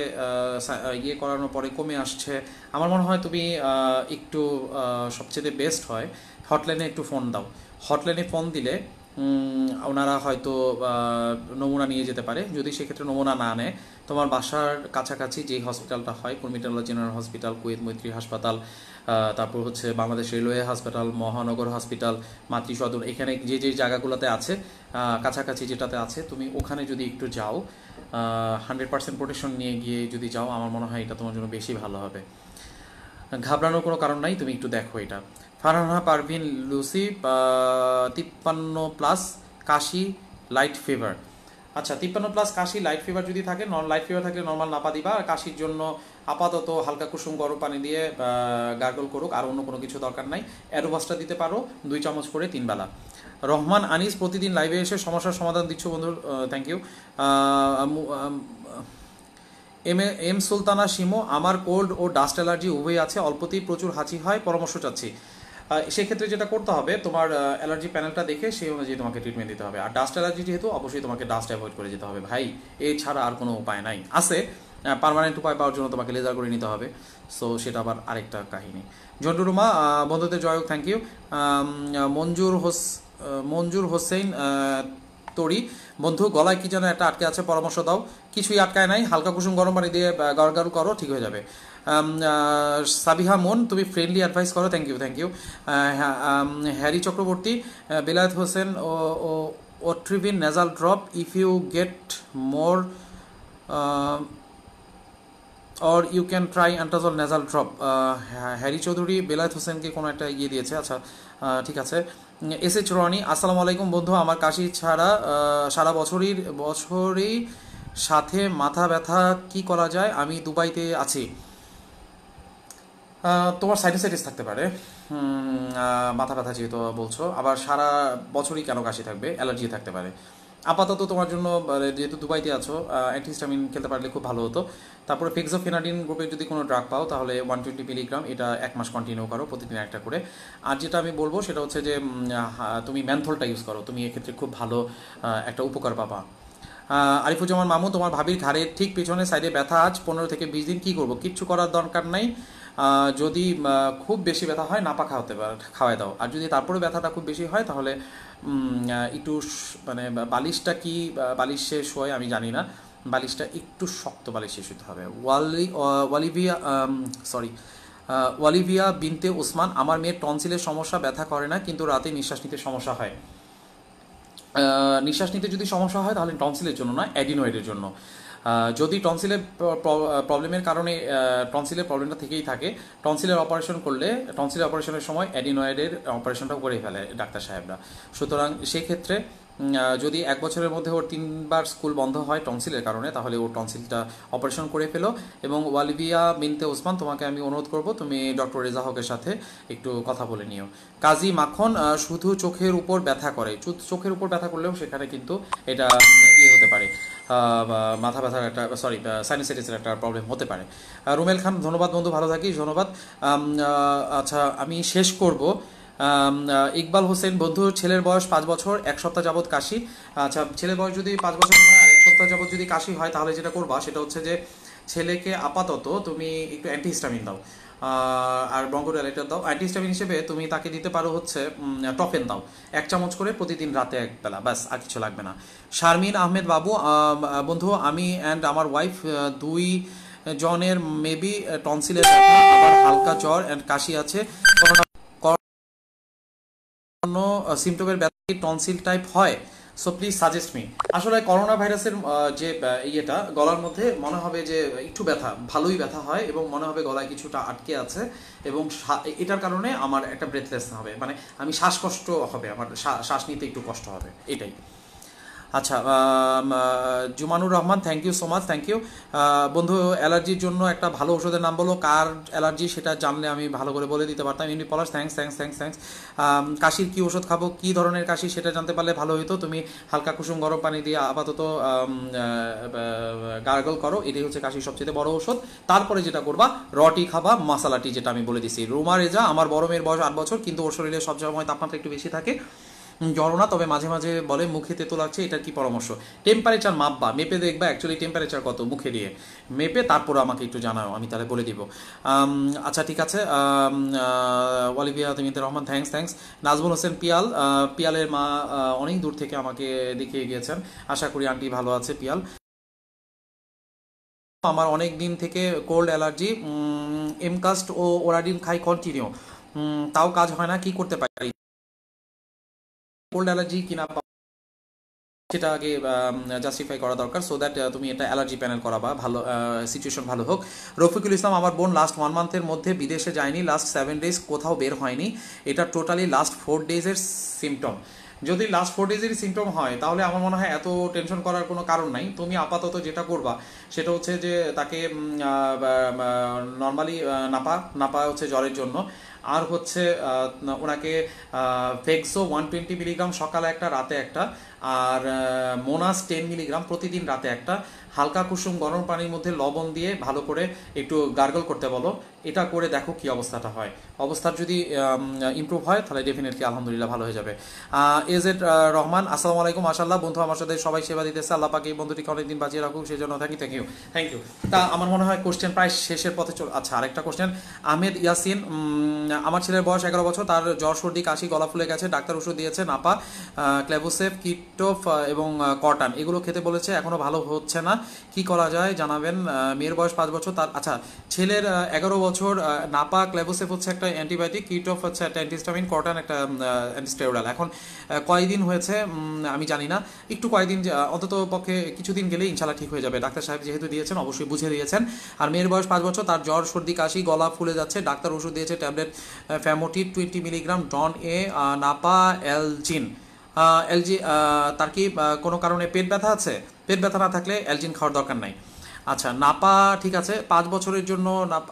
A: ইয়ে করানোর পরে কমে আসছে। আমার মনে হয় তুমি একটু সবচেয়ে বেস্ট হয় হটলাইনে একটু ফোন দাও। হটলাইনে ফোন দিলে ওনারা হয়তো নমুনা নিয়ে যেতে পারে। যদি সেক্ষেত্রে নমুনা না নেয়, তোমার বাসার কাছাকাছি যেই হসপিটালটা হয়, কুর্মিটোলা জেনারেল হসপিটাল, কুয়েত মৈত্রী হাসপাতাল, তারপর হচ্ছে বাংলাদেশ রেলওয়ে হাসপাতাল, মহানগর হসপিটাল, মাতৃসদন, এখানে যে যে জায়গাগুলোতে আছে কাছাকাছি যেটাতে আছে, তুমি ওখানে যদি একটু যাও, 100% প্রোটেকশন নিয়ে গিয়ে যদি যাও, আমার মনে হয় এটা তোমার জন্য বেশি ভালো হবে। ঘাবড়ানোর কোনো কারণ নাই, তুমি একটু দেখো এটা। ফারহানা পারভিন লুসি, 53+ কাশি, লাইট ফিভার। আচ্ছা 53+ কাশি, লাইট ফিভার যদি থাকে, লাইট ফিভার থাকলে নর্মাল নাপা দিবা। আর কাশির জন্য আপাতত হালকা কুসুম গরম পানি দিয়ে গার্গল করুক, আর অন্য কোনো কিছু দরকার নাই। অ্যাডোভাসটা দিতে পারো 2 চামচ করে 3 বেলা। রহমান আনিস, প্রতিদিন লাইভে এসে সমস্যার সমাধান দিচ্ছ বন্ধু, থ্যাংক ইউ। এম সুলতানা শিমো, আমার কোল্ড ও ডাস্ট অ্যালার্জি উভয় আছে, অল্পতেই প্রচুর হাঁচি হয়, পরামর্শ চাচ্ছি। সেক্ষেত্রে যেটা করতে হবে, তোমার অ্যালার্জি প্যানেলটা দেখে সেই অনুযায়ী তোমাকে ট্রিটমেন্ট দিতে হবে। আর ডাস্ট অ্যালার্জি যেহেতু, অবশ্যই তোমাকে ডাস্ট অ্যাভয়েড করে যেতে হবে ভাই, এছাড়া আর কোনো উপায় নাই। আছে পার্মানেন্ট উপায় পাওয়ার জন্য তোমাকে লেজার করে নিতে হবে, সো সেটা আবার আরেকটা কাহিনী। জন্টুরুমা, বন্ধুদের জয় হোক, থ্যাংক ইউ। মঞ্জুর হোসেন তরি, বন্ধু গলায় কি যেন একটা আটকে আছে, পরামর্শ দাও। কিছুই আটকায় নাই, হালকা কুসুম গরম পানি দিয়ে গারগার করো, ঠিক হয়ে যাবে। সাবিহা মন, তুমি ফ্রেন্ডলি অ্যাডভাইস করো, thank you thank you. Harry Chakraborty, Belayet Hossain, Otrivin nasal drop, if you get more or you can try Antazol nasal drop. Harry Chowdhury Belayet হোসেনকে কোনো একটা ইয়ে দিয়েছে, আচ্ছা ঠিক আছে। এস এইচ রনি, আসসালামু আলাইকুম বন্ধু, আমার কাশি সারা বছরই সাথে মাথা ব্যথা, কি করা যায়? আমি দুবাইতে আছি। তোমার সাইনোসাইটিস থাকতে পারে, মাথা ব্যথা যেহেতু বলছো, আবার সারা বছরই কেন কাশি থাকবে? অ্যালার্জি থাকতে পারে। আপাতত তোমার জন্য, যেহেতু দুবাইতে আছো, অ্যান্টিহিস্টামিন খেলতে পারলে খুব ভালো হতো। তারপরে ফেক্সোফেনাডিন গ্রুপের যদি কোনো ড্রাগ পাও, তাহলে 120 মিলিগ্রাম, এটা 1 মাস কন্টিনিউ করো, প্রতিদিন একটা করে। আর যেটা আমি বলবো সেটা হচ্ছে যে তুমি ম্যানথলটা ইউজ করো, তুমি এক্ষেত্রে খুব ভালো একটা উপকার পাবা। আরিফুজ্জামান মামু, তোমার ভাবির ঘাড়ের ঠিক পেছনে সাইডে ব্যথা আজ 15 থেকে 20 দিন, কি করবো? কিচ্ছু করার দরকার নাই। যদি খুব বেশি ব্যথা হয় নাপা খাওয়াতে খাওয়াই দাও। আর যদি তারপরে ব্যথাটা খুব বেশি হয়, তাহলে একটু মানে বালিশটা কি বালিশ শেষ হয় আমি জানি না, বালিশটা একটু শক্ত বালিশ শেষ হতে হবে। ওয়ালিভিয়া সরি ওয়ালিভিয়া বিনতে ওসমান, আমার মেয়ের টনসিলের সমস্যা, ব্যথা করে না কিন্তু রাতে নিঃশ্বাস নিতে সমস্যা হয়। নিঃশ্বাস নিতে যদি সমস্যা হয় তাহলে টনসিলের জন্য না, অ্যাডিনয়েডের জন্য। যদি টনসিলের প্রবলেমের কারণে টনসিলের প্রবলেমটা থেকেই থাকে, টনসিলের অপারেশন করলে টনসিলের অপারেশনের সময় অ্যাডিনয়েডের অপারেশনটাও করে ফেলে ডাক্তার সাহেবরা। সুতরাং সেক্ষেত্রে যদি 1 বছরের মধ্যে ওর 3বার স্কুল বন্ধ হয় টনসিলের কারণে, তাহলে ওর টনসিলটা অপারেশন করে ফেলো। এবং ওয়ালিভিয়া বিনতে ওসমান, তোমাকে আমি অনুরোধ করব তুমি ডক্টর রেজা হকের সাথে একটু কথা বলে নিও। কাজী মাখন, শুধু চোখের উপর ব্যথা করে, চোখের উপর ব্যথা করলেও সেখানে কিন্তু এটা হতে পারে, মাথা ব্যথার একটা সাইনোসাইটিসের একটা প্রবলেম হতে পারে। রুমেল খান, ধন্যবাদ বন্ধু, ভালো থাকিস, ধন্যবাদ। আচ্ছা আমি শেষ করব। ইকবাল হোসেন, বন্ধু ছেলের বয়স 5 বছর, 1 সপ্তাহ যাবৎ কাশি। আচ্ছা ছেলের বয়স যদি 5 বছর হয় আর 1 সপ্তাহ যাবৎ যদি কাশি হয়, তাহলে যেটা করবা সেটা হচ্ছে যে ছেলেকে আপাতত তুমি একটু অ্যান্টিহিস্টামিন দাও আর ব্রঙ্কোডাইলেটর দাও। অ্যান্টিহিস্টামিন হিসেবে তুমি তাকে দিতে পারো হচ্ছে টফেন দাও 1 চামচ করে প্রতিদিন রাতে 1 বেলা, ব্যাস, আর কিছু লাগবে না। শারমিন আহমেদ বাবু, বন্ধু আমি অ্যান্ড আমার ওয়াইফ 2 জনের মেবি টনসিলের ব্যথা, আবার হালকা জ্বর অ্যান্ড কাশি আছে, কোনো সিমটমের ব্যথা টনসিল টাইপ হয়, সো প্লিজ সাজেস্ট মি। আসলে করোনা ভাইরাসের যে ইয়েটা গলার মধ্যে মনে হবে যে একটু ব্যথা, ভালোই ব্যথা হয় এবং মনে হবে গলায় কিছুটা আটকে আছে, এবং এটার কারণে আমার একটা ব্রেথলেস হবে, মানে আমি শ্বাসকষ্ট হবে, আমার শ্বাস নিতে একটু কষ্ট হবে, এটাই। আচ্ছা Jumanur Rahman, thank you so much, thank you. বন্ধু অ্যালার্জির জন্য একটা ভালো ওষুধের নাম বলো, কার অ্যালার্জি সেটা জানলে আমি ভালো করে বলে দিতে পারতাম। এমনি পলাশ, থ্যাংকস থ্যাংকস থ্যাংকস থ্যাংকস। কাশির কী ওষুধ খাবো, কী ধরনের কাশি সেটা জানতে পারলে ভালো হতো। তুমি হালকা কুসুম গরম পানি দিয়ে আপাতত গার্গল করো, এটাই হচ্ছে কাশির সবচেয়ে বড় ওষুধ। তারপরে যেটা করবা, রটি খাবা, মশালা টি যেটা আমি বলে দিছি। রুমা রেজা, আমার বড় মেয়ের বয়স 8 বছর, কিন্তু ওর শরীরে সব সময় তাপমাত্রা একটু বেশি থাকে, জ্বর না, তবে মাঝে মাঝে বলে মুখে তেতো লাগছে, এটার কি পরামর্শ? টেম্পারেচার মাপবা, মেপে দেখবা অ্যাকচুয়ালি টেম্পারেচার কত, মুখে দিয়ে মেপে তারপর আমাকে একটু জানাও, আমি তাহলে বলে দিব। আচ্ছা ঠিক আছে। ওয়ালিভিয়া তিমিতে রহমান, থ্যাংকস থ্যাংকস। নাজমুল হোসেন পিয়াল, পিয়ালের মা অনেক দূর থেকে আমাকে দেখিয়ে গিয়েছেন, আশা করি আন্টি ভালো আছে। পিয়াল, আমার অনেক দিন থেকে কোল্ড অ্যালার্জি, এমকাস্ট ও ওরাডিন খাই কন্টিনিউ, তাও কাজ হয় না, কি করতে পারি? কোল্ড অ্যালার্জি কিনা সেটা আগে জাস্টিফাই করা দরকার, সো দ্যাট তুমি এটা অ্যালার্জি প্যানেল করাবা, ভালো সিচুয়েশন ভালো হোক। রফিকুল ইসলাম, আমার বোন লাস্ট 1 মান্থের মধ্যে বিদেশে যায়নি, লাস্ট 7 ডেজ কোথাও বের হয়নি, এটা টোটালি লাস্ট 4 ডেজের সিমটম। যদি লাস্ট 4 ডেজেরই সিমটম হয় তাহলে আমার মনে হয় এত টেনশন করার কোনো কারণ নাই। তুমি আপাতত যেটা করবা সেটা হচ্ছে যে তাকে নর্মালি নাপা হচ্ছে জ্বরের জন্য, আর হচ্ছে ওনাকে ভেক্সো 120 মিলিগ্রাম সকালে একটা, রাতে একটা, আর মোনাস 10 মিলিগ্রাম প্রতিদিন রাতে একটা, হালকা কুসুম গরম পানির মধ্যে লবণ দিয়ে ভালো করে একটু গার্গল করতে বলো। এটা করে দেখো কি অবস্থাটা হয়। অবস্থার যদি ইমপ্রুভ হয় তাহলে ডেফিনেটলি আলহামদুলিল্লাহ ভালো হয়ে যাবে। এজেড রহমান, আসসালামু আলাইকুম, মাশাআল্লাহ বন্ধু আমার সাথে সবাই সেবা দিতেছে, আল্লাহ পাক এই বন্ধুটিকে অনেকদিন বাঁচিয়ে রাখুক, সেই জন্য থ্যাংক ইউ। Thank you. তা আমার মনে হয় কোশ্চেন প্রায় শেষের পথে চল। আচ্ছা আরেকটা কোশ্চেন, আহমেদ ইয়াসিন, আমার ছেলের বয়স 11 বছর, তার জ্বর সর্দি কাশি গলা ফুলে গেছে, ডাক্তার ওষুধ দিয়েছে, নাপা ক্লেভোসেভ কিটোফ এবং কটন, এগুলো খেতে বলেছে, এখনো ভালো হচ্ছে না, কি করা যায় জানাবেন। মেয়ের বয়স 5 বছর, তার আচ্ছা ছেলের 11 বছর, নাপা ক্লেভোসেভ হচ্ছে একটা অ্যান্টিবায়োটিক, কিটোফ হচ্ছে একটা অ্যান্টিহিস্টামিন, কটন একটা অ্যান্টিস্টেরয়েডাল। এখন কয়দিন হয়েছে আমি জানি না, একটু কয়েকদিন অন্তত পক্ষে কিছুদিন গেলেই ইনশাল্লাহ ঠিক হয়ে যাবে, ডাক্তার সাহেব যেহেতু দিয়েছেন অবশ্যই বুঝে দিয়েছেন। আর মেয়ের বয়স 5 বছর, তার জ্বর সর্দি কাশি গলা ফুলে যাচ্ছে, ডাক্তার ওষুধ দিয়েছে, ট্যাবলেট ফ্যামোটিড 20 মিলিগ্রাম, ডন এ, নাপা এলজিন। এলজি, তার কি কোনো কারণে পেট ব্যথা আছে? পেট ব্যথা না থাকলে এলজিন খাওয়ার দরকার নাই। আচ্ছা নাপা ঠিক আছে, 5 বছরের জন্য।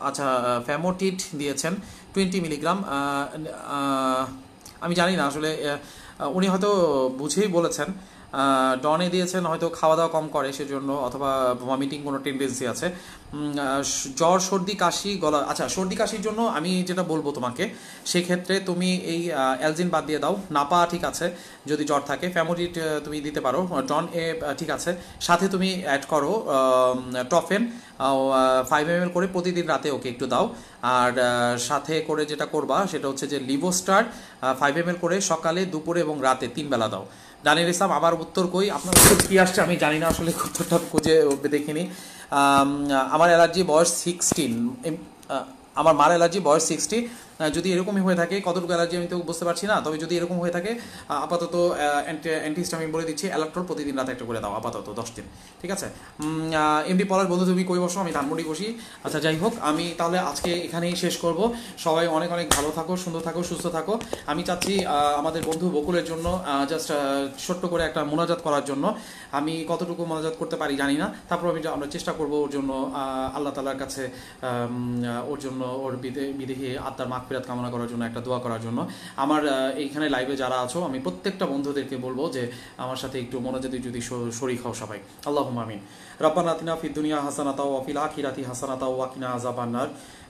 A: আচ্ছা ফ্যামোটিড দিয়েছেন 20 মিলিগ্রাম, আমি জানি না আসলে উনি হয়তো বুঝেই বলেছেন, ডনে দিয়েছেন হয়তো খাওয়া দাওয়া কম করে সেজন্য, অথবা ভমিটিং কোনো টেন্ডেন্সি আছে। জ্বর সর্দি কাশি গলা, আচ্ছা সর্দি কাশির জন্য আমি যেটা বলবো তোমাকে, সেক্ষেত্রে তুমি এই অ্যালজিন বাদ দিয়ে দাও। নাপা ঠিক আছে যদি জ্বর থাকে, ফ্যামোডিট তুমি দিতে পারো, ডন এ ঠিক আছে, সাথে তুমি অ্যাড করো টফেন 5 ml করে প্রতিদিন রাতে ওকে একটু দাও। আর সাথে করে যেটা করবা সেটা হচ্ছে যে লিভোস্টার 5 ml করে সকালে, দুপুরে এবং রাতে 3 বেলা দাও। দানির ইসলাম, আমার উত্তর কই, আপনার উত্তর কী আসছে আমি জানি না, আসলে উত্তরটা খুঁজে দেখিনি। আমার অ্যালার্জি বয়স 16, আমার মার অ্যালার্জি বয়স 60। যদি এরকমই হয়ে থাকে, কতটুকু অ্যালার্জি আমি তো বুঝতে পারছি না, তবে যদি এরকম হয়ে থাকে আপাতত অ্যান্টিহিস্টামিন বলে দিচ্ছি, অ্যালাক্ট্রল প্রতিদিন রাতে একটা করে দাও আপাতত 10 দিন, ঠিক আছে। এমডি পলাশ বন্ধু, তুমি কই বসো? আমি ধানমন্ডি বসি। আচ্ছা যাই হোক, আমি তাহলে আজকে এখানেই শেষ করব। সবাই অনেক অনেক ভালো থাকো, সুন্দর থাকো, সুস্থ থাকো। আমি চাচ্ছি আমাদের বন্ধু বকুলের জন্য জাস্ট ছোট্ট করে একটা মোনাজাত করার জন্য। আমি কতটুকু মোনাজাত করতে পারি জানি না, তারপর আমরা চেষ্টা করব ওর জন্য আল্লাহ তাআলার কাছে ওর জন্য, ওর বিদেহী আত্মার মাগফিরাত কামনা করার জন্য একটা দোয়া করার জন্য। আমার এইখানে লাইভে যারা আছো, আমি প্রত্যেকটা বন্ধুদেরকে বলবো যে আমার সাথে একটু মোনাজাতে যদি শরীক হও সবাই। আল্লাহুম্মা আমিন। রব্বানা আতিনা ফিদ দুনিয়া হাসানাতাও ওয়া ফিল আখিরাতি হাসানাতাও ওয়া কিনা আযাবান নার।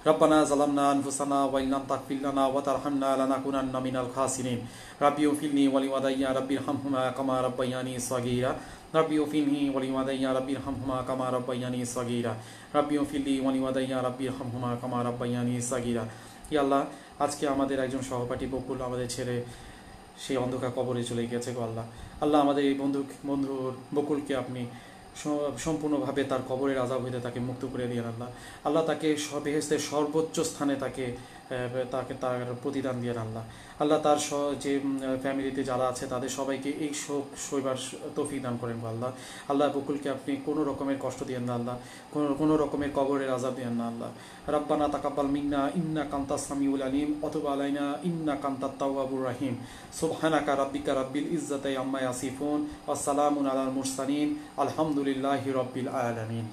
A: রব্বানা যালামনা আনফুসানা ওয়া ইল্লাম তাগফির লানা ওয়া তারহামনা লানাকুনান্না মিনাল খাসিরিন। রাব্বি ইগফিরলি ওয়া লিওয়ালিদাইয়া রাব্বিরহামহুমা কামা রাব্বায়ানি সাগীরা। রাব্বি ইগফিরলি ওয়া লিওয়ালিদাইয়া রাব্বিরহামহুমা কামা রাব্বায়ানি সাগীরা। রাব্বি ইগফিরলি ওয়া লিওয়ালিদাইয়া রাব্বিরহামহুমা কামা রাব্বায়ানি সাগীরা। ই আল্লাহ, আজকে আমাদের একজন সহপাঠী বকুল আমাদের ছেড়ে সেই অন্ধকার কবরে চলে গেছে গো আল্লাহ। আল্লাহ, আমাদের এই বন্ধুর বকুলকে আপনি সম্পূর্ণভাবে তার কবরের আযাব হইতে তাকে মুক্ত করে দিয়েন আল্লাহ। আল্লাহ, তাকে বেহেশতের সর্বোচ্চ স্থানে তাকে তার প্রতিদান দিয়েন আল্লাহ। আল্লাহ, তার যে ফ্যামিলিতে যারা আছে তাদের সবাইকে এই শোক সইবার তৌফিক দান করেন আল্লাহ। আল্লাহ, বকুলকে আপনি কোনো রকমের কষ্ট দিয়েন না আল্লাহ, কোনো রকমের কবরের আযাব দিয়েন না আল্লাহ। রাব্বানা তাকাব্বাল মিন্না ইন্নাকা আনতাস সামিউল আলিম ওয়া তুব আলাইনা ইন্নাকা আনতাত তাওয়াবুর রাহিম। সুবহানাকা রাব্বিকা রাব্বিল ইজ্জাতি আম্মা ইয়াসিফুন ওয়া সালামুন আলাল মুরসালিন আলহামদুলিল্লাহি রাব্বিল আলামিন।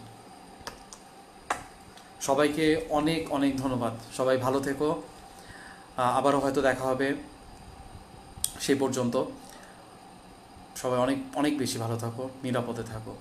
A: সবাইকে অনেক অনেক ধন্যবাদ। সবাই ভালো থেকো, আবারও হয়তো দেখা হবে। সেই পর্যন্ত সবাই অনেক অনেক বেশি ভালো থাকো, নিরাপদে থাকো।